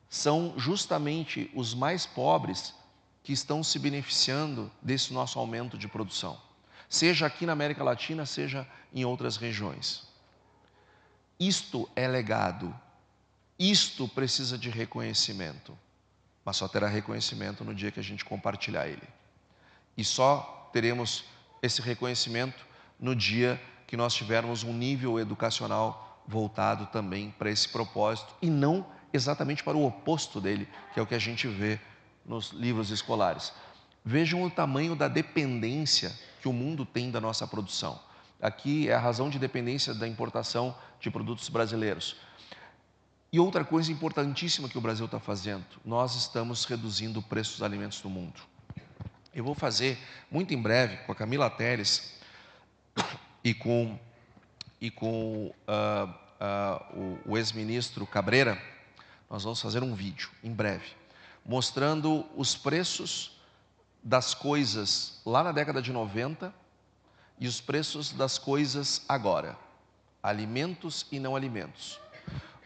São justamente os mais pobres que estão se beneficiando desse nosso aumento de produção. Seja aqui na América Latina, seja em outras regiões. Isto é legado. Isto precisa de reconhecimento. Mas só terá reconhecimento no dia que a gente compartilhar ele. E só teremos esse reconhecimento no dia que nós tivermos um nível educacional voltado também para esse propósito e não exatamente para o oposto dele, que é o que a gente vê nos livros escolares. Vejam o tamanho da dependência que o mundo tem da nossa produção. Aqui é a razão de dependência da importação de produtos brasileiros. E outra coisa importantíssima que o Brasil está fazendo, nós estamos reduzindo o preço dos alimentos no mundo. Eu vou fazer, muito em breve, com a Camila Teles e com o ex-ministro Cabreira, nós vamos fazer um vídeo, em breve, mostrando os preços das coisas lá na década de 90 e os preços das coisas agora, alimentos e não alimentos.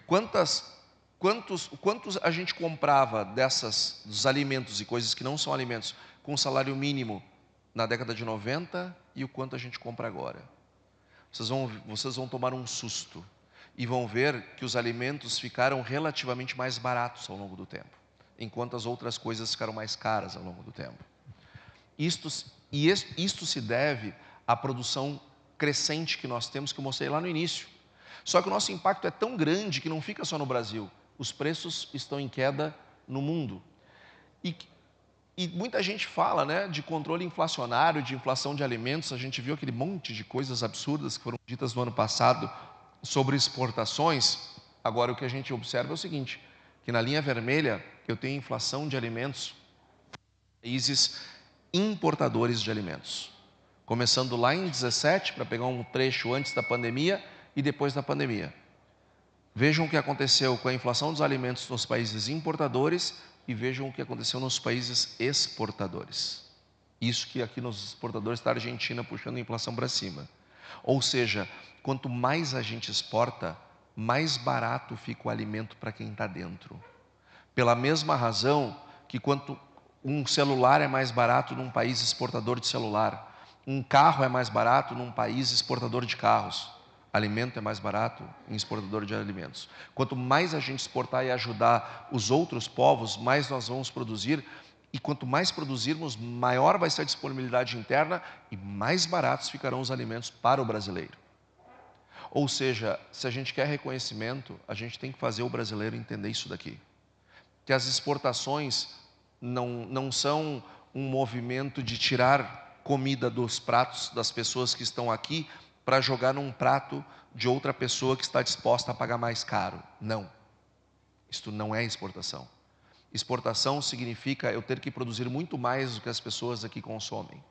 Quantos a gente comprava dos alimentos e coisas que não são alimentos com salário mínimo na década de 90 e o quanto a gente compra agora? Vocês vão tomar um susto e vão ver que os alimentos ficaram relativamente mais baratos ao longo do tempo, enquanto as outras coisas ficaram mais caras ao longo do tempo. Isto se deve à produção crescente que nós temos, que eu mostrei lá no início. Só que o nosso impacto é tão grande que não fica só no Brasil. Os preços estão em queda no mundo. E muita gente fala, né, de controle inflacionário, de inflação de alimentos. A gente viu aquele monte de coisas absurdas que foram ditas no ano passado sobre exportações. Agora, o que a gente observa é o seguinte, que na linha vermelha eu tenho inflação de alimentos, países importadores de alimentos. Começando lá em 17, para pegar um trecho antes da pandemia e depois da pandemia. Vejam o que aconteceu com a inflação dos alimentos nos países importadores e vejam o que aconteceu nos países exportadores. Isso que aqui nos exportadores está a Argentina puxando a inflação para cima. Ou seja, quanto mais a gente exporta, mais barato fica o alimento para quem está dentro. Pela mesma razão que quanto um celular é mais barato num país exportador de celular, um carro é mais barato num país exportador de carros, alimento é mais barato em exportador de alimentos. Quanto mais a gente exportar e ajudar os outros povos, mais nós vamos produzir, e quanto mais produzirmos, maior vai ser a disponibilidade interna e mais baratos ficarão os alimentos para o brasileiro. Ou seja, se a gente quer reconhecimento, a gente tem que fazer o brasileiro entender isso daqui. Que as exportações não são um movimento de tirar comida dos pratos das pessoas que estão aqui para jogar num prato de outra pessoa que está disposta a pagar mais caro. Não. Isto não é exportação. Exportação significa eu ter que produzir muito mais do que as pessoas aqui consomem.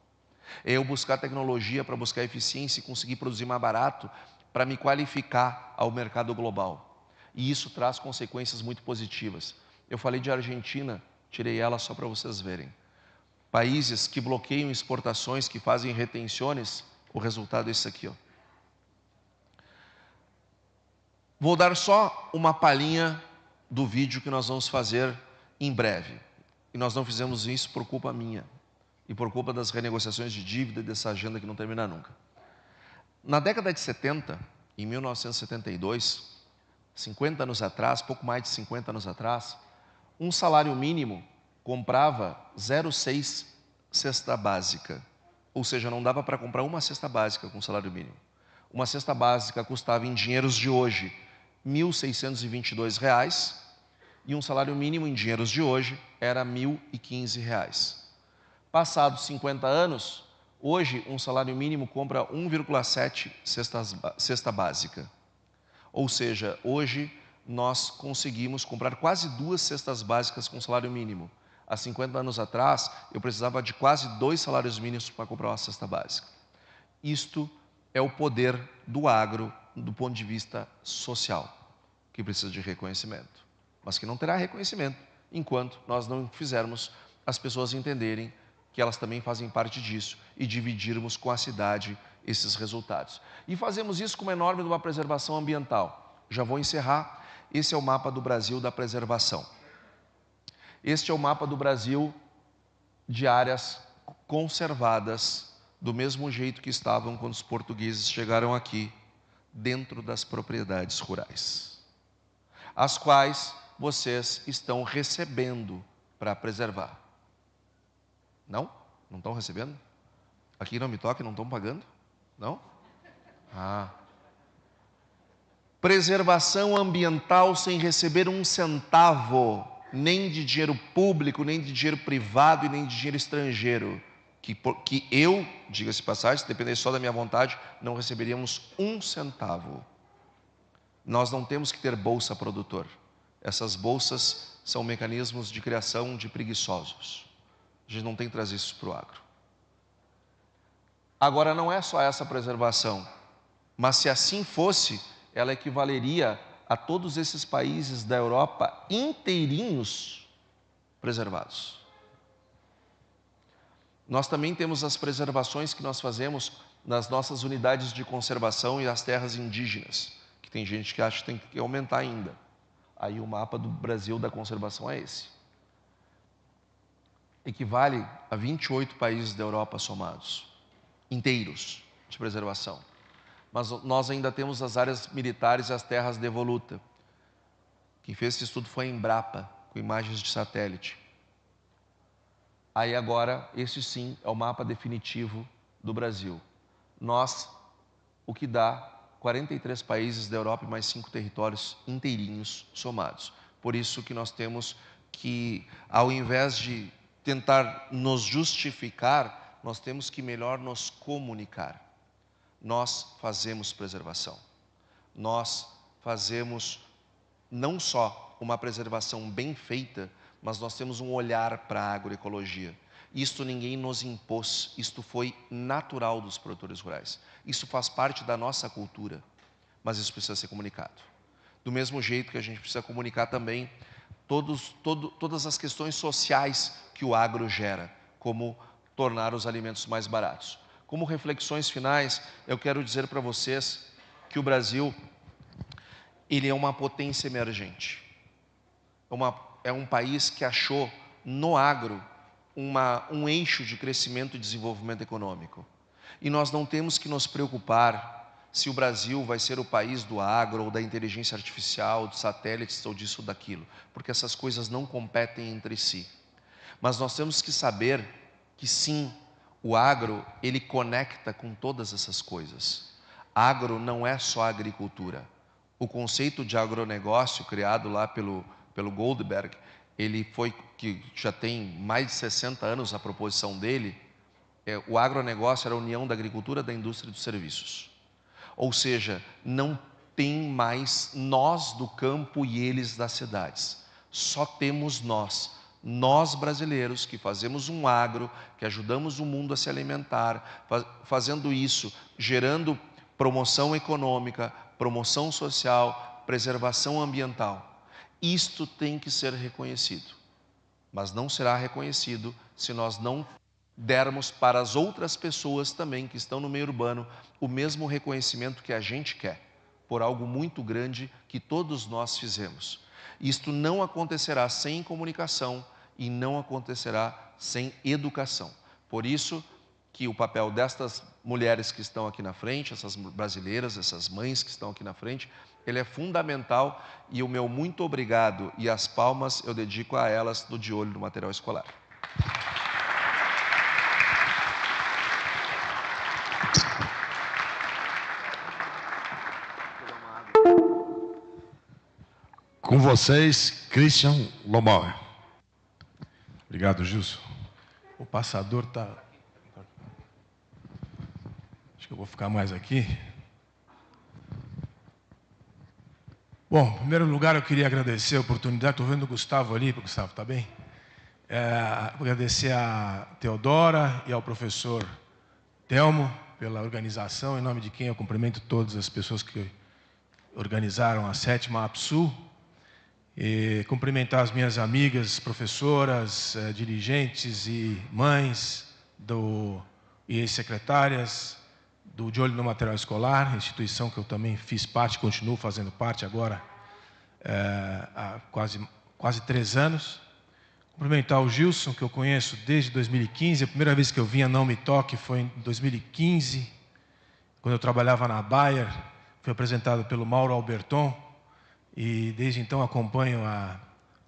É eu buscar tecnologia para buscar eficiência e conseguir produzir mais barato para me qualificar ao mercado global. E isso traz consequências muito positivas. Eu falei de Argentina, tirei ela só para vocês verem. Países que bloqueiam exportações, que fazem retenções, o resultado é isso aqui, ó. Vou dar só uma palhinha do vídeo que nós vamos fazer em breve. E nós não fizemos isso por culpa minha e por culpa das renegociações de dívida e dessa agenda que não termina nunca. Na década de 70, em 1972, 50 anos atrás, pouco mais de 50 anos atrás, um salário mínimo comprava 0,6 cesta básica. Ou seja, não dava para comprar uma cesta básica com salário mínimo. Uma cesta básica custava em dinheiros de hoje R$ 1.622 e um salário mínimo em dinheiros de hoje era R$ 1.015. Passados 50 anos, hoje um salário mínimo compra 1,7 cesta básica. Ou seja, hoje nós conseguimos comprar quase 2 cestas básicas com salário mínimo. Há 50 anos atrás, eu precisava de quase 2 salários mínimos para comprar uma cesta básica. Isto é o poder do agro do ponto de vista social, que precisa de reconhecimento, mas que não terá reconhecimento enquanto nós não fizermos as pessoas entenderem que elas também fazem parte disso e dividirmos com a cidade esses resultados. E fazemos isso com uma enorme uma preservação ambiental. Já vou encerrar. Esse é o mapa do Brasil da preservação. Este é o mapa do Brasil de áreas conservadas do mesmo jeito que estavam quando os portugueses chegaram aqui, dentro das propriedades rurais, as quais vocês estão recebendo para preservar. Não? Não estão recebendo? Aqui não me toque, não estão pagando? Não? Preservação ambiental sem receber um centavo, nem de dinheiro público, nem de dinheiro privado e nem de dinheiro estrangeiro. Que eu, diga-se de passagem, se depender só da minha vontade, não receberíamos um centavo. Nós não temos que ter bolsa produtor. Essas bolsas são mecanismos de criação de preguiçosos. A gente não tem que trazer isso para o agro. Agora, não é só essa preservação, mas se assim fosse, ela equivaleria a todos esses países da Europa inteirinhos preservados. Nós também temos as preservações que nós fazemos nas nossas unidades de conservação e as terras indígenas, que tem gente que acha que tem que aumentar ainda. Aí o mapa do Brasil da conservação é esse. Equivale a 28 países da Europa somados, inteiros de preservação. Mas nós ainda temos as áreas militares e as terras devoluta. Quem fez esse estudo foi a Embrapa, com imagens de satélite. Aí agora, esse sim é o mapa definitivo do Brasil. Nós, o que dá 43 países da Europa e mais 5 territórios inteirinhos somados. Por isso que nós temos que, ao invés de tentar nos justificar, nós temos que melhor nos comunicar. Nós fazemos preservação. Nós fazemos não só uma preservação bem feita, mas nós temos um olhar para a agroecologia. Isto ninguém nos impôs, isto foi natural dos produtores rurais. Isso faz parte da nossa cultura, mas isso precisa ser comunicado. Do mesmo jeito que a gente precisa comunicar também todas as questões sociais que o agro gera, como tornar os alimentos mais baratos. Como reflexões finais, eu quero dizer para vocês que o Brasil, ele é uma potência emergente. É um país que achou no agro um eixo de crescimento e desenvolvimento econômico. E nós não temos que nos preocupar se o Brasil vai ser o país do agro, ou da inteligência artificial, dos satélites, ou disso ou daquilo, porque essas coisas não competem entre si. Mas nós temos que saber que sim, o agro, ele conecta com todas essas coisas. Agro não é só agricultura. O conceito de agronegócio, criado lá pelo Goldberg, que já tem mais de 60 anos a proposição dele, o agronegócio era a união da agricultura, da indústria e dos serviços. Ou seja, não tem mais nós do campo e eles das cidades. Só temos nós brasileiros que fazemos um agro, que ajudamos o mundo a se alimentar, fazendo isso, gerando promoção econômica, promoção social, preservação ambiental. Isto tem que ser reconhecido, mas não será reconhecido se nós não dermos para as outras pessoas também que estão no meio urbano o mesmo reconhecimento que a gente quer, por algo muito grande que todos nós fizemos. Isto não acontecerá sem comunicação e não acontecerá sem educação. Por isso que o papel destas mulheres que estão aqui na frente, essas brasileiras, essas mães que estão aqui na frente, ele é fundamental, e o meu muito obrigado e as palmas eu dedico a elas do De Olho no Material Escolar. Com vocês, Christian Lomauer. Obrigado, Gilson. O passador está... Acho que eu vou ficar mais aqui. Bom, em primeiro lugar, eu queria agradecer a oportunidade. Estou vendo o Gustavo ali. Gustavo, está bem? Agradecer a Teodora e ao professor Telmo pela organização, em nome de quem eu cumprimento todas as pessoas que organizaram a 7ª APSU. E cumprimentar as minhas amigas, professoras, dirigentes e mães e secretárias do De Olho no Material Escolar, instituição que eu também fiz parte, continuo fazendo parte agora há quase 3 anos. Cumprimentar o Gilson, que eu conheço desde 2015. A primeira vez que eu vim a Não Me Toque foi em 2015, quando eu trabalhava na Bayer. Fui apresentado pelo Mauro Alberton. E desde então acompanho a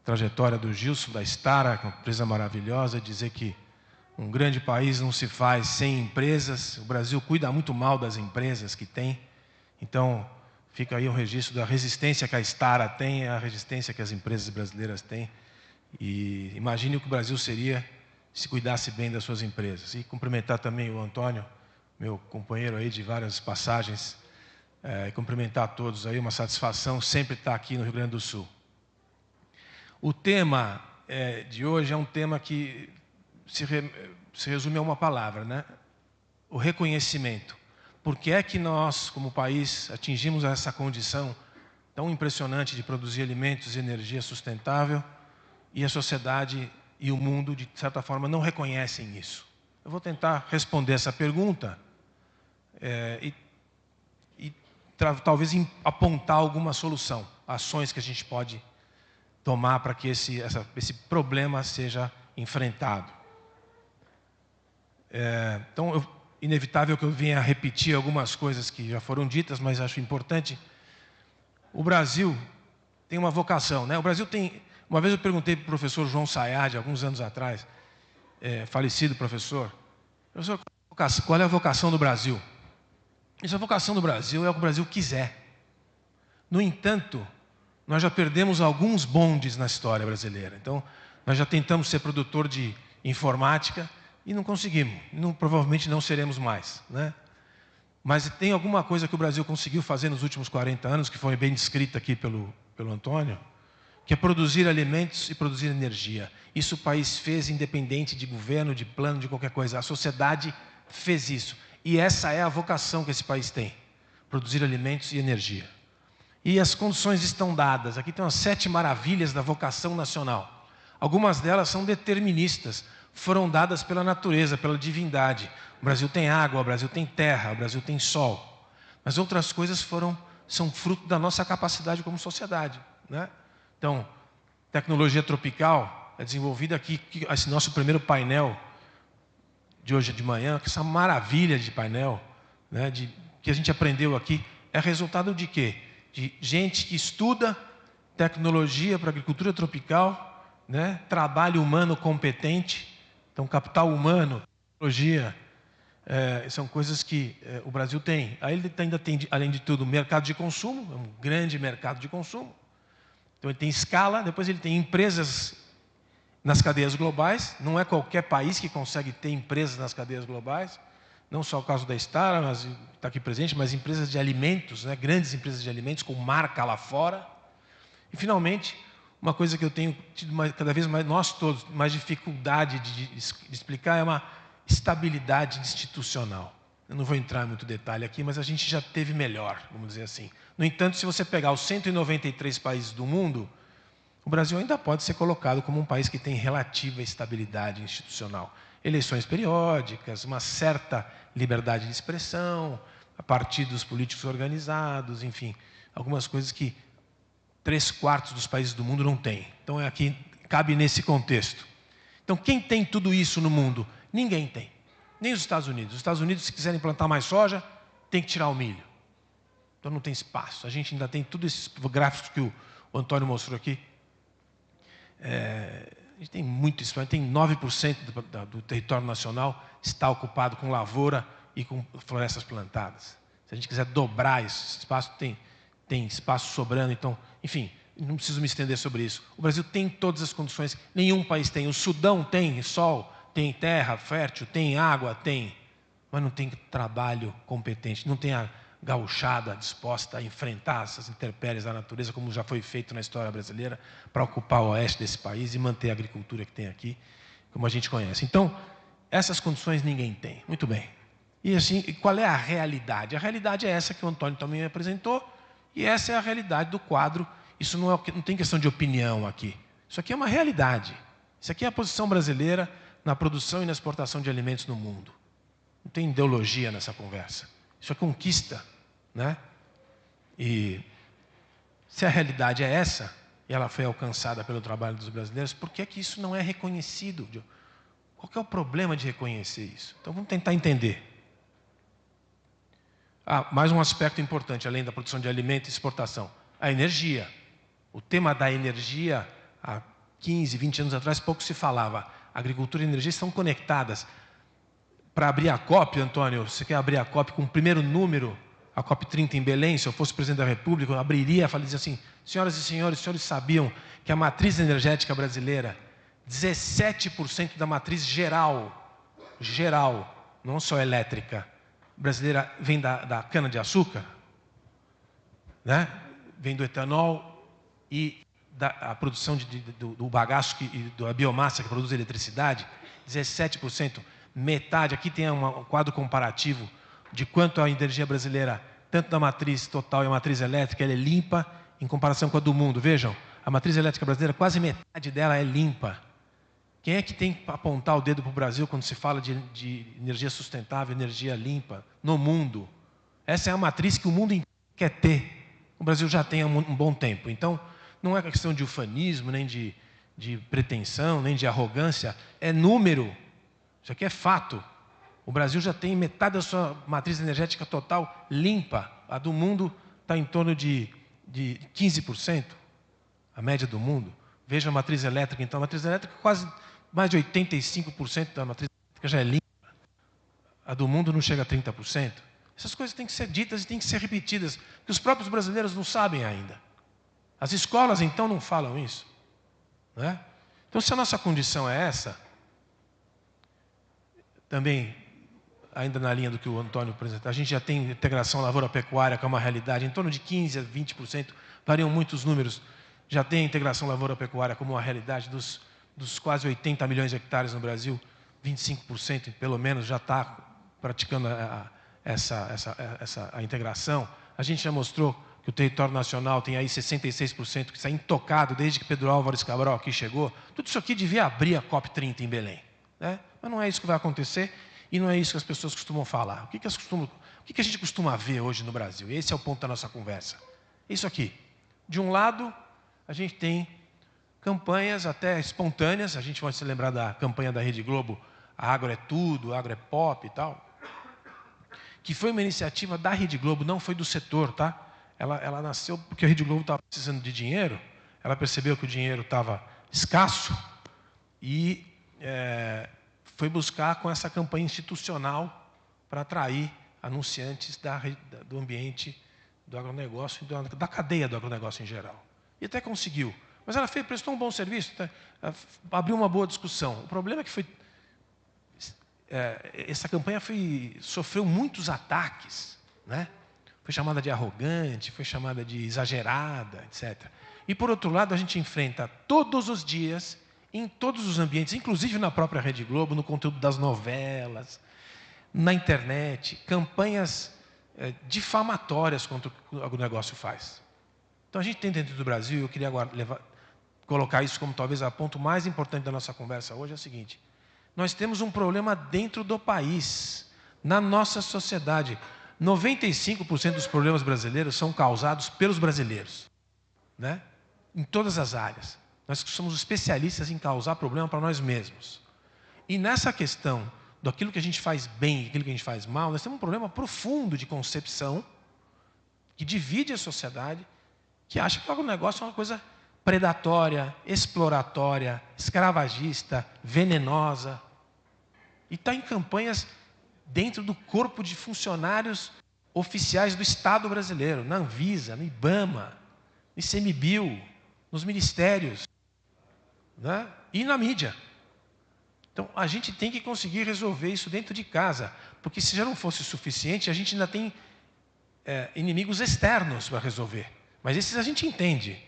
trajetória do Gilson, da Stara, uma empresa maravilhosa. Dizer que um grande país não se faz sem empresas. O Brasil cuida muito mal das empresas que tem. Então, fica aí um registro da resistência que a Stara tem, a resistência que as empresas brasileiras têm. E imagine o que o Brasil seria se cuidasse bem das suas empresas. E cumprimentar também o Antônio, meu companheiro aí de várias passagens. Cumprimentar a todos aí, uma satisfação sempre estar aqui no Rio Grande do Sul. O tema de hoje é um tema que se resume a uma palavra, né? O reconhecimento. Por que é que nós, como país, atingimos essa condição tão impressionante de produzir alimentos e energia sustentável e a sociedade e o mundo, de certa forma, não reconhecem isso. Eu vou tentar responder essa pergunta talvez apontar alguma solução, ações que a gente pode tomar para que esse problema seja enfrentado. Então, inevitável que eu venha repetir algumas coisas que já foram ditas, mas acho importante. O Brasil tem uma vocação, né? O Brasil tem... Uma vez eu perguntei para o professor João Sayad, alguns anos atrás, falecido professor, qual é a vocação do Brasil? A vocação do Brasil é o que o Brasil quiser. No entanto, nós já perdemos alguns bondes na história brasileira. Então, nós já tentamos ser produtor de informática e não conseguimos. Provavelmente não seremos mais, né? Mas tem alguma coisa que o Brasil conseguiu fazer nos últimos 40 anos, que foi bem descrita aqui pelo Antônio, que é produzir alimentos e produzir energia. Isso o país fez independente de governo, de plano, de qualquer coisa. A sociedade fez isso. E essa é a vocação que esse país tem, produzir alimentos e energia. E as condições estão dadas. Aqui tem as 7 maravilhas da vocação nacional. Algumas delas são deterministas, foram dadas pela natureza, pela divindade. O Brasil tem água, o Brasil tem terra, o Brasil tem sol. Mas outras coisas são fruto da nossa capacidade como sociedade, né? Então, tecnologia tropical é desenvolvida aqui, esse nosso primeiro painel de hoje de manhã, que essa maravilha de painel, né, que a gente aprendeu aqui, é resultado de quê? De gente que estuda tecnologia para agricultura tropical, né, trabalho humano competente. Então, capital humano, tecnologia, são coisas que o Brasil tem. Aí ele ainda tem, além de tudo, mercado de consumo, é um grande mercado de consumo. Então, ele tem escala, depois ele tem empresas nas cadeias globais. Não é qualquer país que consegue ter empresas nas cadeias globais. Não só o caso da Star, mas está aqui presente, mas empresas de alimentos, né, grandes empresas de alimentos com marca lá fora. E, finalmente, uma coisa que eu tenho tido cada vez mais, nós todos, mais dificuldade de explicar é uma estabilidade institucional. Eu não vou entrar em muito detalhe aqui, mas a gente já teve melhor, vamos dizer assim. No entanto, se você pegar os 193 países do mundo, o Brasil ainda pode ser colocado como um país que tem relativa estabilidade institucional. Eleições periódicas, uma certa liberdade de expressão, partidos políticos organizados, enfim, algumas coisas que 3/4 dos países do mundo não têm. Então, aqui cabe nesse contexto. Então, quem tem tudo isso no mundo? Ninguém tem. Nem os Estados Unidos. Os Estados Unidos, se quiserem plantar mais soja, tem que tirar o milho. Então, não tem espaço. A gente ainda tem todos esses gráficos que o Antônio mostrou aqui. A gente tem muito espaço. Tem 9% do território nacional está ocupado com lavoura e com florestas plantadas. Se a gente quiser dobrar esse espaço, tem espaço sobrando. Então, enfim, não preciso me estender sobre isso. O Brasil tem todas as condições. Nenhum país tem. O Sudão tem sol, tem terra fértil, tem água, tem. Mas não tem trabalho competente. Não tem a gauchada disposta a enfrentar essas intempéries da natureza, como já foi feito na história brasileira, para ocupar o oeste desse país e manter a agricultura que tem aqui, como a gente conhece. Então, essas condições ninguém tem. Muito bem. E assim, qual é a realidade? A realidade é essa que o Antônio também apresentou, e essa é a realidade do quadro. Isso não tem questão de opinião aqui. Isso aqui é uma realidade. Isso aqui é a posição brasileira na produção e na exportação de alimentos no mundo. Não tem ideologia nessa conversa. Isso é conquista, né? E se a realidade é essa, e ela foi alcançada pelo trabalho dos brasileiros, por que é que isso não é reconhecido? Qual que é o problema de reconhecer isso? Então vamos tentar entender. Mais um aspecto importante, além da produção de alimento e exportação. A energia. O tema da energia, há 15, 20 anos atrás, pouco se falava. Agricultura e energia estão conectadas. Para abrir a COP, Antônio, você quer abrir a COP com o primeiro número, a COP 30 em Belém, se eu fosse presidente da República, eu abriria e falaria assim: senhoras e senhores, os senhores sabiam que a matriz energética brasileira, 17% da matriz geral, não só elétrica, brasileira, vem da cana-de-açúcar, né? Vem do etanol e da produção do bagaço e da biomassa que produz eletricidade, 17%. Metade, aqui tem um quadro comparativo de quanto a energia brasileira, tanto da matriz total e a matriz elétrica, ela é limpa em comparação com a do mundo. Vejam, a matriz elétrica brasileira, quase metade dela é limpa. Quem é que tem que apontar o dedo para o Brasil quando se fala de energia sustentável, energia limpa no mundo? Essa é a matriz que o mundo inteiro quer ter. O Brasil já tem há um bom tempo. Então, não é questão de ufanismo, nem de pretensão, nem de arrogância. É número. Isso aqui é fato. O Brasil já tem metade da sua matriz energética total limpa. A do mundo está em torno de 15%, a média do mundo. Veja a matriz elétrica, então. A matriz elétrica, quase mais de 85% da matriz elétrica já é limpa. A do mundo não chega a 30%. Essas coisas têm que ser ditas e têm que ser repetidas, porque os próprios brasileiros não sabem ainda. As escolas, então, não falam isso. Né? Então, se a nossa condição é essa, também, ainda na linha do que o Antônio apresentou, a gente já tem integração lavoura-pecuária, que é uma realidade, em torno de 15% a 20%, variam muitos números, já tem integração lavoura-pecuária como uma realidade dos quase 80 milhões de hectares no Brasil, 25% pelo menos já está praticando a integração. A gente já mostrou que o território nacional tem aí 66% que está intocado desde que Pedro Álvares Cabral aqui chegou. Tudo isso aqui devia abrir a COP30 em Belém. Né? Mas não é isso que vai acontecer e não é isso que as pessoas costumam falar. O que a gente costuma ver hoje no Brasil? Esse é o ponto da nossa conversa. Isso aqui. De um lado, a gente tem campanhas até espontâneas. A gente vai se lembrar da campanha da Rede Globo, a Agro é Tudo, Agro é Pop e tal, que foi uma iniciativa da Rede Globo, não foi do setor, tá? Ela nasceu porque a Rede Globo estava precisando de dinheiro, ela percebeu que o dinheiro estava escasso e foi buscar com essa campanha institucional para atrair anunciantes do ambiente do agronegócio, da cadeia do agronegócio em geral. E até conseguiu. Mas ela prestou um bom serviço, abriu uma boa discussão. O problema é que essa campanha sofreu muitos ataques, né? Foi chamada de arrogante, foi chamada de exagerada, etc. E, por outro lado, a gente enfrenta todos os dias, em todos os ambientes, inclusive na própria Rede Globo, no conteúdo das novelas, na internet, campanhas difamatórias contra o que o agronegócio faz. Então, a gente tem dentro do Brasil, eu queria colocar isso como talvez o ponto mais importante da nossa conversa hoje, é o seguinte: nós temos um problema dentro do país, na nossa sociedade. 95% dos problemas brasileiros são causados pelos brasileiros, né? Em todas as áreas. Nós somos especialistas em causar problema para nós mesmos. E nessa questão daquilo que a gente faz bem e aquilo que a gente faz mal, nós temos um problema profundo de concepção que divide a sociedade, que acha que o agronegócio é uma coisa predatória, exploratória, escravagista, venenosa. E está em campanhas dentro do corpo de funcionários oficiais do Estado brasileiro, na Anvisa, no IBAMA, no ICMBio, nos ministérios, né? E na mídia. Então, a gente tem que conseguir resolver isso dentro de casa, porque se já não fosse suficiente, a gente ainda tem inimigos externos para resolver. Mas esses a gente entende.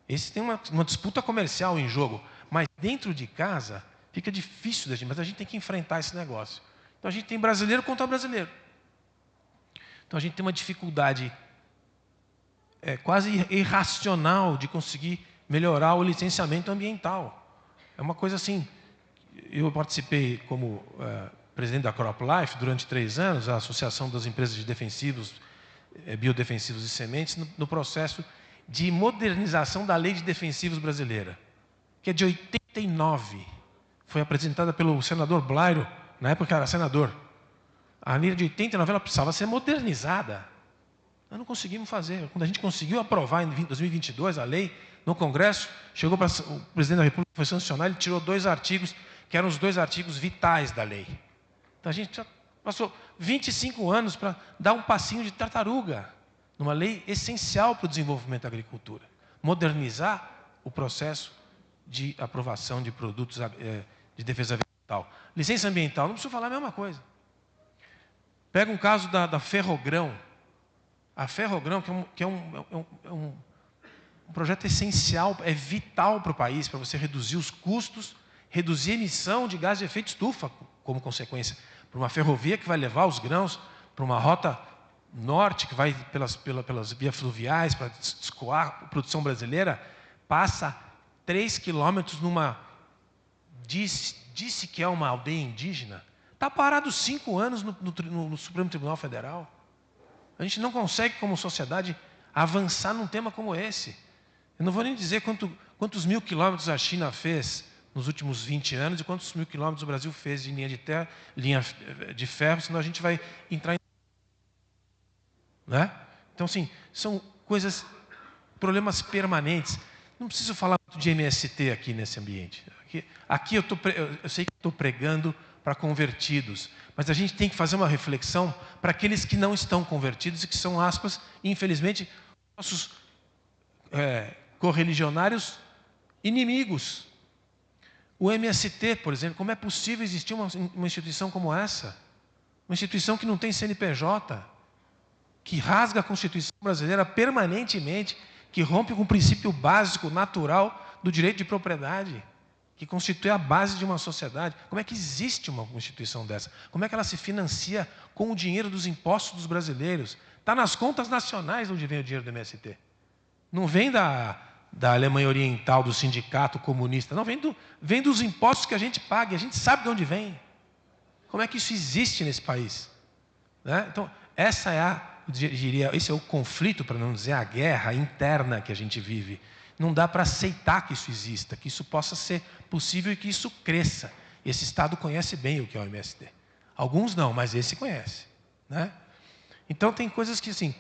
Esses tem uma disputa comercial em jogo, mas dentro de casa fica difícil da gente, mas a gente tem que enfrentar esse negócio. Então a gente tem brasileiro contra brasileiro. Então a gente tem uma dificuldade quase irracional de conseguir melhorar o licenciamento ambiental. É uma coisa assim. Eu participei como presidente da CropLife durante 3 anos, a Associação das Empresas de Defensivos, Biodefensivos e Sementes, no processo de modernização da Lei de Defensivos brasileira, que é de 89. Foi apresentada pelo senador Blairo, na época era senador. A lei de 89 ela precisava ser modernizada. Nós não conseguimos fazer. Quando a gente conseguiu aprovar em 2022 a lei, no Congresso, chegou para o presidente da República, foi sancionar, ele tirou 2 artigos, que eram os 2 artigos vitais da lei. Então a gente já passou 25 anos para dar um passinho de tartaruga, numa lei essencial para o desenvolvimento da agricultura. Modernizar o processo de aprovação de produtos de defesa ambiental. Licença ambiental, não preciso falar a mesma coisa. Pega um caso da Ferrogrão. A Ferrogrão, que é um projeto essencial, é vital para o país, para você reduzir os custos, reduzir a emissão de gás de efeito estufa, como consequência. Para uma ferrovia que vai levar os grãos para uma rota norte, que vai pelas vias fluviais, para escoar a produção brasileira, passa 3 quilômetros numa disse que é uma aldeia indígena, está parado 5 anos no Supremo Tribunal Federal. A gente não consegue, como sociedade, avançar num tema como esse. Eu não vou nem dizer quantos 1000 quilômetros a China fez nos últimos 20 anos e quantos 1000 quilômetros o Brasil fez de linha de ferro, senão a gente vai entrar em... Né? Então, assim, são problemas permanentes. Não preciso falar muito de MST aqui nesse ambiente. Aqui eu sei que estou pregando para convertidos, mas a gente tem que fazer uma reflexão para aqueles que não estão convertidos e que são, aspas, infelizmente, nossos correligionários inimigos. O MST, por exemplo, como é possível existir uma instituição como essa? Uma instituição que não tem CNPJ, que rasga a Constituição brasileira permanentemente, que rompe com o princípio básico, natural do direito de propriedade, que constitui a base de uma sociedade. Como é que existe uma instituição dessa? Como é que ela se financia com o dinheiro dos impostos dos brasileiros? Está nas contas nacionais onde vem o dinheiro do MST. Não vem da Alemanha Oriental, do sindicato comunista. Não, vem dos impostos que a gente paga. E a gente sabe de onde vem. Como é que isso existe nesse país? Né? Então, esse é o conflito, para não dizer a guerra interna que a gente vive. Não dá para aceitar que isso exista, que isso possa ser possível e que isso cresça. Esse Estado conhece bem o que é o MST. Alguns não, mas esse conhece. Né? Então, tem coisas que, assim,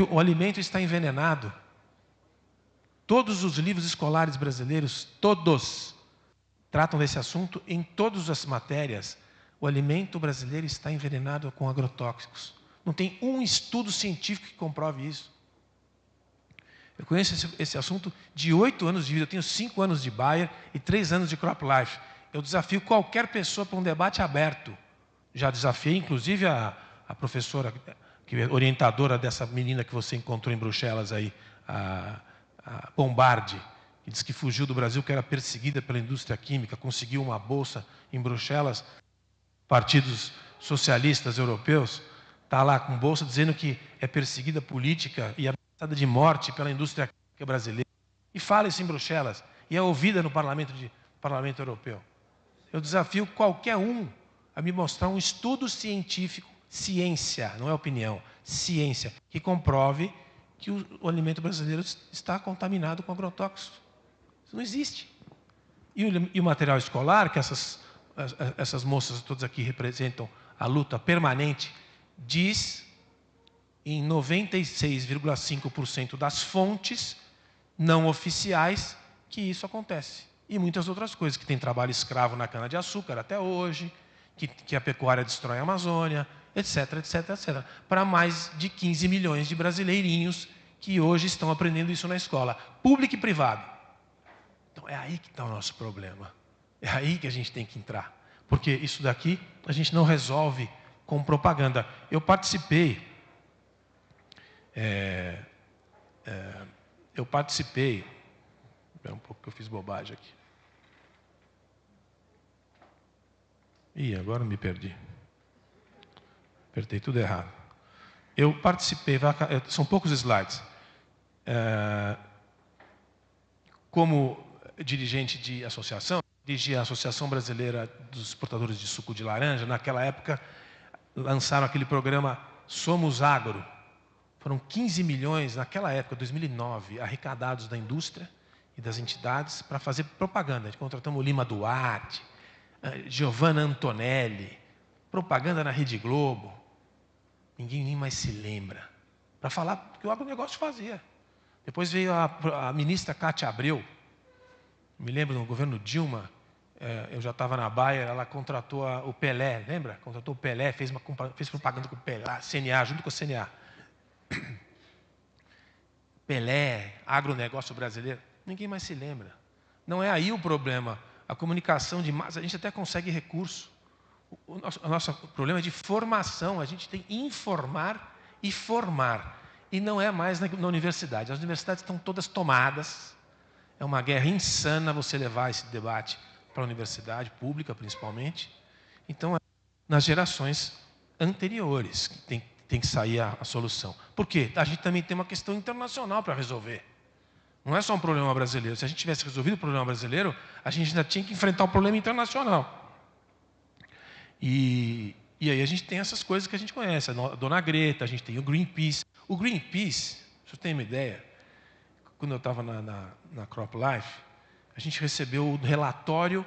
o alimento está envenenado. Todos os livros escolares brasileiros, todos, tratam desse assunto em todas as matérias. O alimento brasileiro está envenenado com agrotóxicos. Não tem um estudo científico que comprove isso. Eu conheço esse assunto de 8 anos de vida. Eu tenho 5 anos de Bayer e 3 anos de Crop Life. Eu desafio qualquer pessoa para um debate aberto. Já desafiei, inclusive, a professora, que é orientadora dessa menina que você encontrou em Bruxelas aí, a Bombardi, que disse que fugiu do Brasil, que era perseguida pela indústria química, conseguiu uma bolsa em Bruxelas. Partidos socialistas europeus está lá com bolsa dizendo que é perseguida política e ameaçada de morte pela indústria química brasileira. E fala isso em Bruxelas e é ouvida no Parlamento Europeu. Eu desafio qualquer um a me mostrar um estudo científico, ciência, não é opinião, ciência, que comprove que o alimento brasileiro está contaminado com agrotóxicos. Isso não existe. E o material escolar, que essas moças todas aqui representam a luta permanente, diz em 96,5% das fontes não oficiais que isso acontece. E muitas outras coisas, que tem trabalho escravo na cana-de-açúcar até hoje, que a pecuária destrói a Amazônia, etc, etc, etc. Para mais de 15 milhões de brasileirinhos que hoje estão aprendendo isso na escola, público e privado. Então é aí que está o nosso problema. É aí que a gente tem que entrar. Porque isso daqui a gente não resolve com propaganda. Eu participei... Espera um pouco que eu fiz bobagem aqui. Ih, agora me perdi. Apertei tudo errado. Eu participei, são poucos slides. Como dirigente de associação, dirigi a Associação Brasileira dos Exportadores de Suco de Laranja. Naquela época, lançaram aquele programa Somos Agro. Foram 15 milhões, naquela época, 2009, arrecadados da indústria e das entidades para fazer propaganda. Contratamos o Lima Duarte, Giovanna Antonelli, propaganda na Rede Globo. Ninguém nem mais se lembra. Para falar que o agronegócio fazia. Depois veio a ministra Cátia Abreu. Me lembro, no governo Dilma, eu já estava na Bayer, ela contratou o Pelé, lembra? Contratou o Pelé, fez propaganda com o Pelé, a CNA, junto com a CNA. Pelé, agronegócio brasileiro, ninguém mais se lembra. Não é aí o problema. A comunicação de massa, a gente até consegue recurso. O nosso problema é de formação. A gente tem que informar e formar. E não é mais na universidade. As universidades estão todas tomadas. É uma guerra insana você levar esse debate para a universidade pública, principalmente. Então, nas gerações anteriores tem que sair a solução. Por quê? A gente também tem uma questão internacional para resolver. Não é só um problema brasileiro. Se a gente tivesse resolvido o problema brasileiro, a gente ainda tinha que enfrentar o problema internacional. E aí a gente tem essas coisas que a gente conhece. A Dona Greta, a gente tem o Greenpeace. O Greenpeace, se eu tenho uma ideia, quando eu estava na CropLife, a gente recebeu o relatório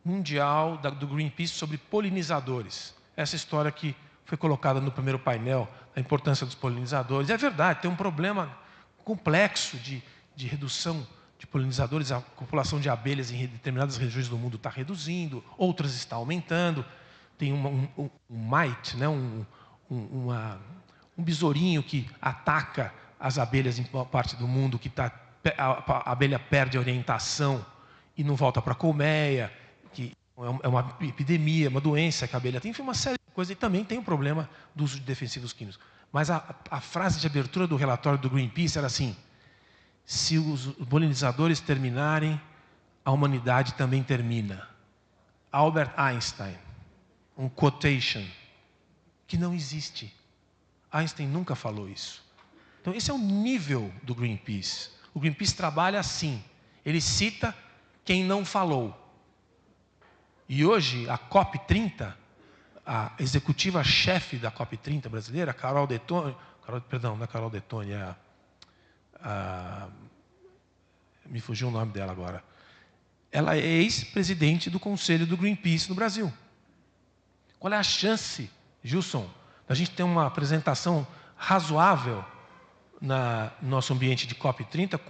mundial do Greenpeace sobre polinizadores. Essa história que foi colocada no primeiro painel, a importância dos polinizadores. É verdade, tem um problema complexo de redução de polinizadores. A população de abelhas em determinadas regiões do mundo está reduzindo, outras está aumentando. Tem um mite, né? um besourinho que ataca as abelhas em uma parte do mundo, que a abelha perde a orientação e não volta para a colmeia, que é uma epidemia, uma doença que a abelha tem. Enfim, uma série de coisas. E também tem o problema do uso de defensivos químicos. Mas a frase de abertura do relatório do Greenpeace era assim: se os polinizadores terminarem, a humanidade também termina. Albert Einstein, um quotation que não existe. Einstein nunca falou isso. Então, esse é o nível do Greenpeace. O Greenpeace trabalha assim. Ele cita quem não falou. E hoje, a COP30, a executiva-chefe da COP30 brasileira, Carol Detoni, perdão, não é Carol Detoni, me fugiu o nome dela agora. Ela é ex-presidente do Conselho do Greenpeace no Brasil. Qual é a chance, Gilson, da gente ter uma apresentação razoável no nosso ambiente de COP30,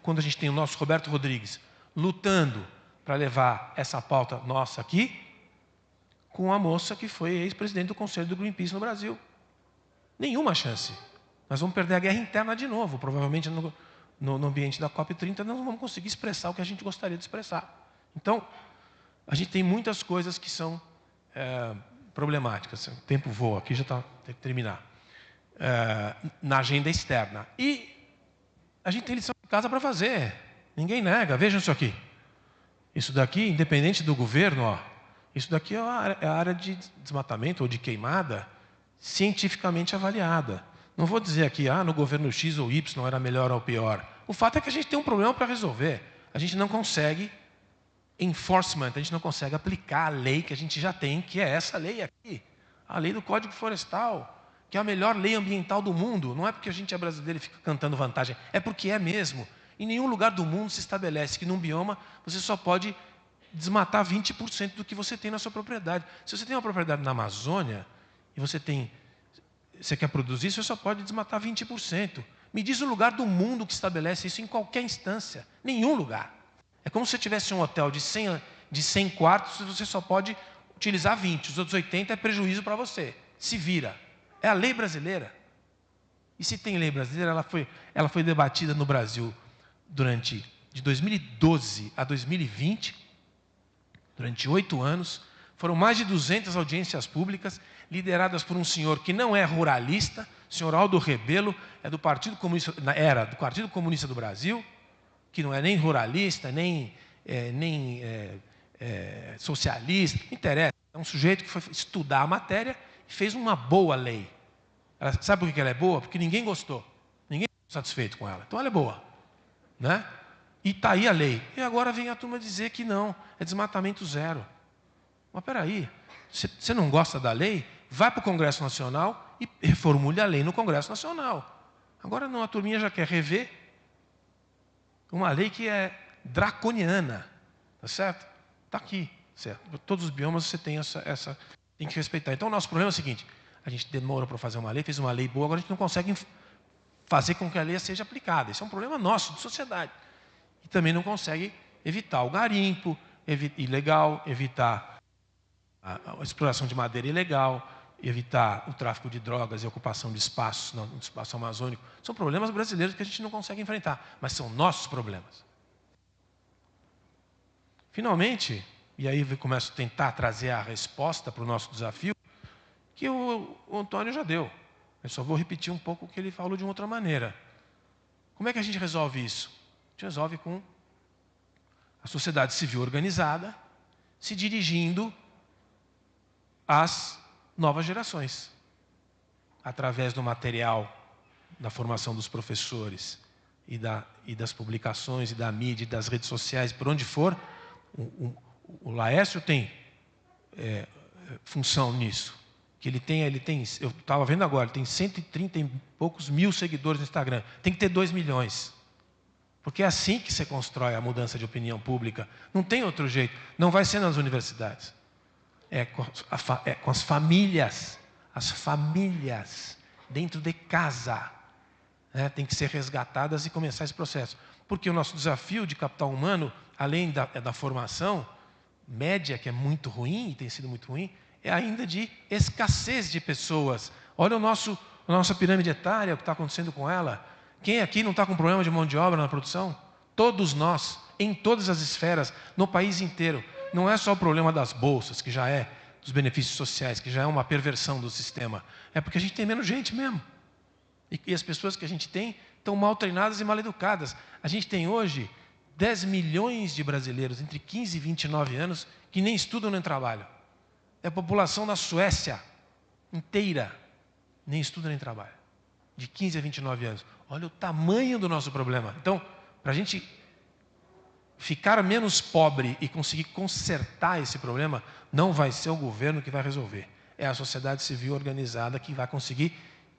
quando a gente tem o nosso Roberto Rodrigues lutando para levar essa pauta nossa aqui, com a moça que foi ex-presidente do Conselho do Greenpeace no Brasil? Nenhuma chance. Nós vamos perder a guerra interna de novo. Provavelmente no ambiente da COP30 nós não vamos conseguir expressar o que a gente gostaria de expressar. Então, a gente tem muitas coisas que são problemáticas. O tempo voa, aqui já tem que terminar. Na agenda externa. E a gente tem lição de casa para fazer. Ninguém nega. Vejam isso aqui. Isso daqui, independente do governo, isso daqui é a área de desmatamento ou de queimada cientificamente avaliada. Não vou dizer aqui, no governo X ou Y era melhor ou pior. O fato é que a gente tem um problema para resolver. A gente não consegue enforcement, a gente não consegue aplicar a lei que a gente já tem, que é essa lei aqui. A lei do Código Florestal, que é a melhor lei ambiental do mundo. Não é porque a gente é brasileiro e fica cantando vantagem, é porque é mesmo. Em nenhum lugar do mundo se estabelece que num bioma você só pode desmatar 20% do que você tem na sua propriedade. Se você tem uma propriedade na Amazônia e você quer produzir, você só pode desmatar 20%. Me diz o lugar do mundo que estabelece isso em qualquer instância. Nenhum lugar. É como se você tivesse um hotel de 100 quartos e você só pode utilizar 20. Os outros 80 é prejuízo para você. Se vira. É a lei brasileira. E se tem lei brasileira, ela foi debatida no Brasil de 2012 a 2020, durante 8 anos. Foram mais de 200 audiências públicas, lideradas por um senhor que não é ruralista, o senhor Aldo Rebelo, era do Partido Comunista do Brasil, que não é nem ruralista, nem socialista, não interessa. É um sujeito que foi estudar a matéria e fez uma boa lei. Sabe por que ela é boa? Porque ninguém gostou. Ninguém ficou satisfeito com ela. Então ela é boa. Né? E está aí a lei. E agora vem a turma dizer que não, é desmatamento zero. Mas espera aí, você não gosta da lei? Vai para o Congresso Nacional e reformule a lei no Congresso Nacional. Agora não, a turminha já quer rever uma lei que é draconiana. Tá certo? Está aqui. Certo? Todos os biomas você tem tem que respeitar. Então o nosso problema é o seguinte: a gente demorou para fazer uma lei, fez uma lei boa, agora a gente não consegue fazer com que a lei seja aplicada. Isso é um problema nosso, de sociedade. E também não consegue evitar o garimpo ilegal, evitar a exploração de madeira ilegal, evitar o tráfico de drogas e a ocupação de espaços no espaço amazônico. São problemas brasileiros que a gente não consegue enfrentar, mas são nossos problemas. Finalmente, e aí eu começo a tentar trazer a resposta para o nosso desafio, que o Antônio já deu. Eu só vou repetir um pouco o que ele falou de uma outra maneira. Como é que a gente resolve isso? A gente resolve com a sociedade civil organizada se dirigindo às novas gerações, através do material da formação dos professores, e das publicações, e da mídia, e das redes sociais, por onde for, o Laércio tem função nisso. Que ele tem, eu estava vendo agora, ele tem 130 e poucos mil seguidores no Instagram. Tem que ter 2 milhões. Porque é assim que você constrói a mudança de opinião pública. Não tem outro jeito. Não vai ser nas universidades. É com as famílias. As famílias dentro de casa, né, tem que ser resgatadas e começar esse processo. Porque o nosso desafio de capital humano, além da formação média, que é muito ruim, e tem sido muito ruim, é ainda de escassez de pessoas. Olha a nossa pirâmide etária, o que está acontecendo com ela. Quem aqui não está com problema de mão de obra na produção? Todos nós, em todas as esferas, no país inteiro. Não é só o problema das bolsas, que já é, dos benefícios sociais, que já é uma perversão do sistema. É porque a gente tem menos gente mesmo. E as pessoas que a gente tem estão mal treinadas e mal educadas. A gente tem hoje 10 milhões de brasileiros entre 15 e 29 anos que nem estudam nem trabalham. É a população da Suécia inteira, nem estuda nem trabalha. De 15 a 29 anos. Olha o tamanho do nosso problema. Então, para a gente ficar menos pobre e conseguir consertar esse problema, não vai ser o governo que vai resolver. É a sociedade civil organizada que vai conseguir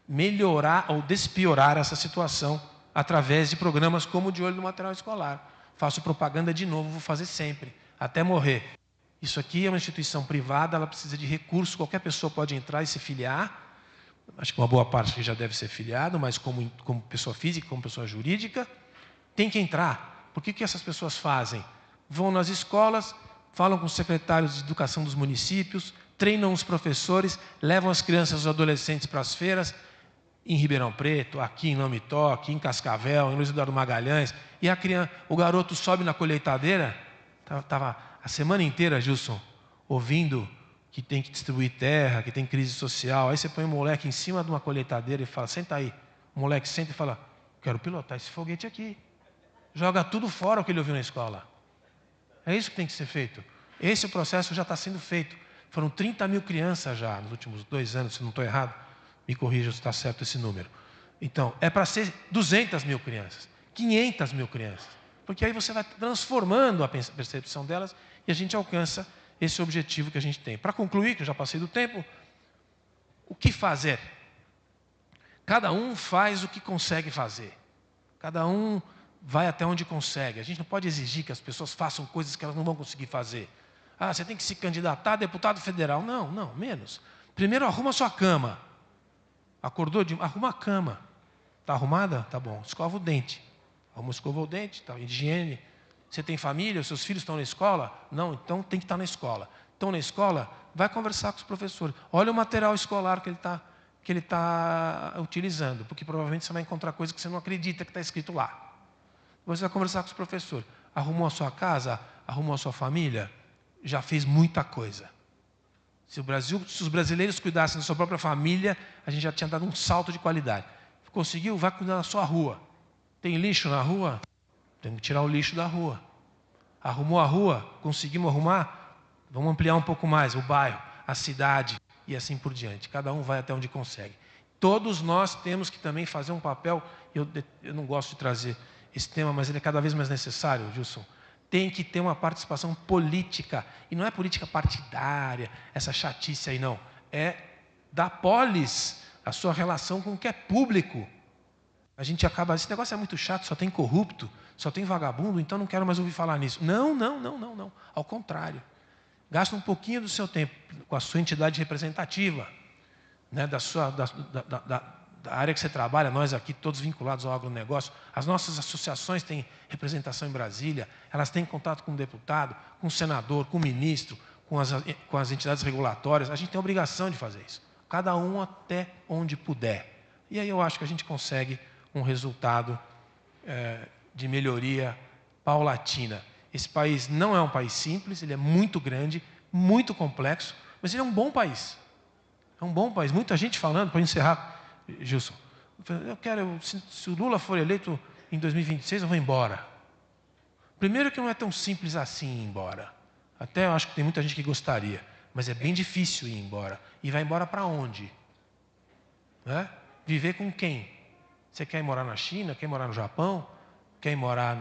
melhorar ou despiorar essa situação através de programas como o de olho no material escolar. Faço propaganda de novo, vou fazer sempre, até morrer. Isso aqui é uma instituição privada, ela precisa de recursos, qualquer pessoa pode entrar e se filiar. Acho que uma boa parte já deve ser filiado, mas como pessoa física, como pessoa jurídica, tem que entrar. Por que essas pessoas fazem? Vão nas escolas, falam com os secretários de educação dos municípios, treinam os professores, levam as crianças e os adolescentes para as feiras, em Ribeirão Preto, aqui em Nomitó, aqui em Cascavel, em Luiz Eduardo Magalhães, e o garoto sobe na colheitadeira, estava a semana inteira, Gilson, ouvindo que tem que distribuir terra, que tem crise social. Aí você põe o moleque em cima de uma colheitadeira e fala, senta aí. O moleque senta e fala, quero pilotar esse foguete aqui. Joga tudo fora o que ele ouviu na escola. É isso que tem que ser feito. Esse processo já está sendo feito. Foram 30 mil crianças já nos últimos 2 anos, se não estou errado. Me corrija se está certo esse número. Então, é para ser 200 mil crianças, 500 mil crianças. Porque aí você vai transformando a percepção delas e a gente alcança esse objetivo que a gente tem. Para concluir, que eu já passei do tempo, o que fazer? Cada um faz o que consegue fazer. Cada um vai até onde consegue. A gente não pode exigir que as pessoas façam coisas que elas não vão conseguir fazer. Ah, você tem que se candidatar a deputado federal. Não, menos. Primeiro arruma a sua cama. Acordou? Arruma a cama. Está arrumada? Tá bom. Escova o dente. Escova o dente, tá, higiene. Você tem família? Os seus filhos estão na escola? Não, então tem que estar na escola. Estão na escola? Vai conversar com os professores. Olha o material escolar que ele tá utilizando, porque provavelmente você vai encontrar coisa que você não acredita que está escrito lá. Você vai conversar com os professores. Arrumou a sua casa? Arrumou a sua família? Já fez muita coisa. Se os brasileiros cuidassem da sua própria família, a gente já tinha dado um salto de qualidade. Conseguiu? Vai cuidar da sua rua. Tem lixo na rua? Tem que tirar o lixo da rua. Arrumou a rua? Conseguimos arrumar? Vamos ampliar um pouco mais o bairro, a cidade e assim por diante. Cada um vai até onde consegue. Todos nós temos que também fazer um papel. Eu não gosto de trazer esse tema, mas ele é cada vez mais necessário, Gilson. Tem que ter uma participação política. E não é política partidária, essa chatice aí, não. É da polis, a sua relação com o que é público. A gente acaba, esse negócio é muito chato, só tem corrupto, só tem vagabundo, então não quero mais ouvir falar nisso. Não. Ao contrário. Gasta um pouquinho do seu tempo com a sua entidade representativa, né, da área que você trabalha, nós aqui todos vinculados ao agronegócio. As nossas associações têm representação em Brasília, elas têm contato com o deputado, com o senador, com o ministro, com as entidades regulatórias. A gente tem a obrigação de fazer isso. Cada um até onde puder. E aí eu acho que a gente consegue um resultado de melhoria paulatina. Esse país não é um país simples, ele é muito grande, muito complexo, mas ele é um bom país. É um bom país. Muita gente falando, para encerrar, Gilson, se o Lula for eleito em 2026, eu vou embora. Primeiro que não é tão simples assim ir embora. Até eu acho que tem muita gente que gostaria, mas é bem difícil ir embora. E vai embora para onde? Né? Viver com quem? Você quer ir morar na China? Quer morar no Japão? quer ir morar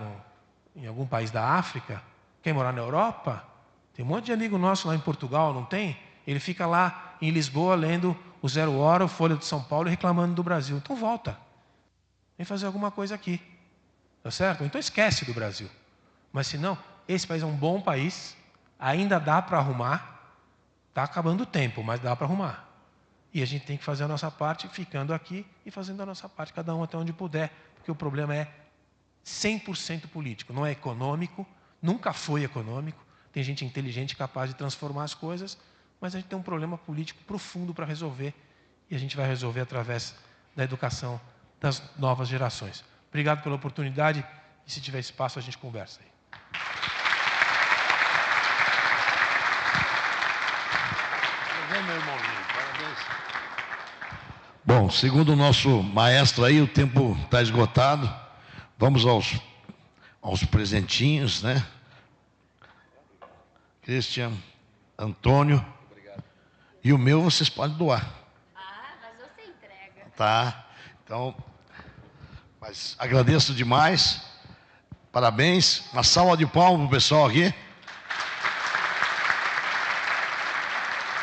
em algum país da África, quer ir morar na Europa. Tem um monte de amigo nosso lá em Portugal, não tem? Ele fica lá em Lisboa lendo o Zero Hora, o Folha de São Paulo e reclamando do Brasil. Então volta. Vem fazer alguma coisa aqui. Tá certo? Então esquece do Brasil. Mas se não, esse país é um bom país, ainda dá para arrumar. Está acabando o tempo, mas dá para arrumar. E a gente tem que fazer a nossa parte, ficando aqui e fazendo a nossa parte, cada um até onde puder, porque o problema é 100% político, não é econômico, nunca foi econômico. Tem gente inteligente capaz de transformar as coisas, mas a gente tem um problema político profundo para resolver, e a gente vai resolver através da educação das novas gerações. Obrigado pela oportunidade, e se tiver espaço a gente conversa aí. Bom, segundo o nosso maestro aí, o tempo está esgotado. Vamos aos presentinhos, né? Christian, Antônio. Obrigado. E o meu vocês podem doar. Ah, mas você entrega. Tá? Então, mas agradeço demais. Parabéns. Uma salva de palmas para o pessoal aqui.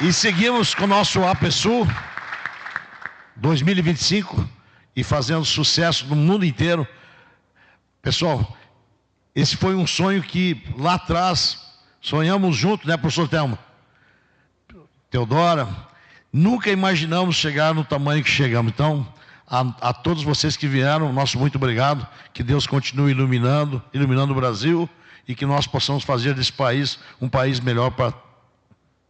E seguimos com o nosso APSU 2025 e fazendo sucesso no mundo inteiro. Pessoal, esse foi um sonho que lá atrás sonhamos juntos, né, professor Telmo? Teodora, nunca imaginamos chegar no tamanho que chegamos. Então, a todos vocês que vieram, nosso muito obrigado. Que Deus continue iluminando o Brasil e que nós possamos fazer desse país um país melhor para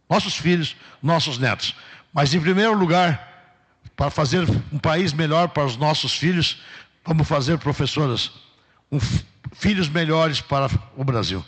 nossos filhos, nossos netos. Mas, em primeiro lugar, para fazer um país melhor para os nossos filhos, vamos fazer, professoras, filhos melhores para o Brasil.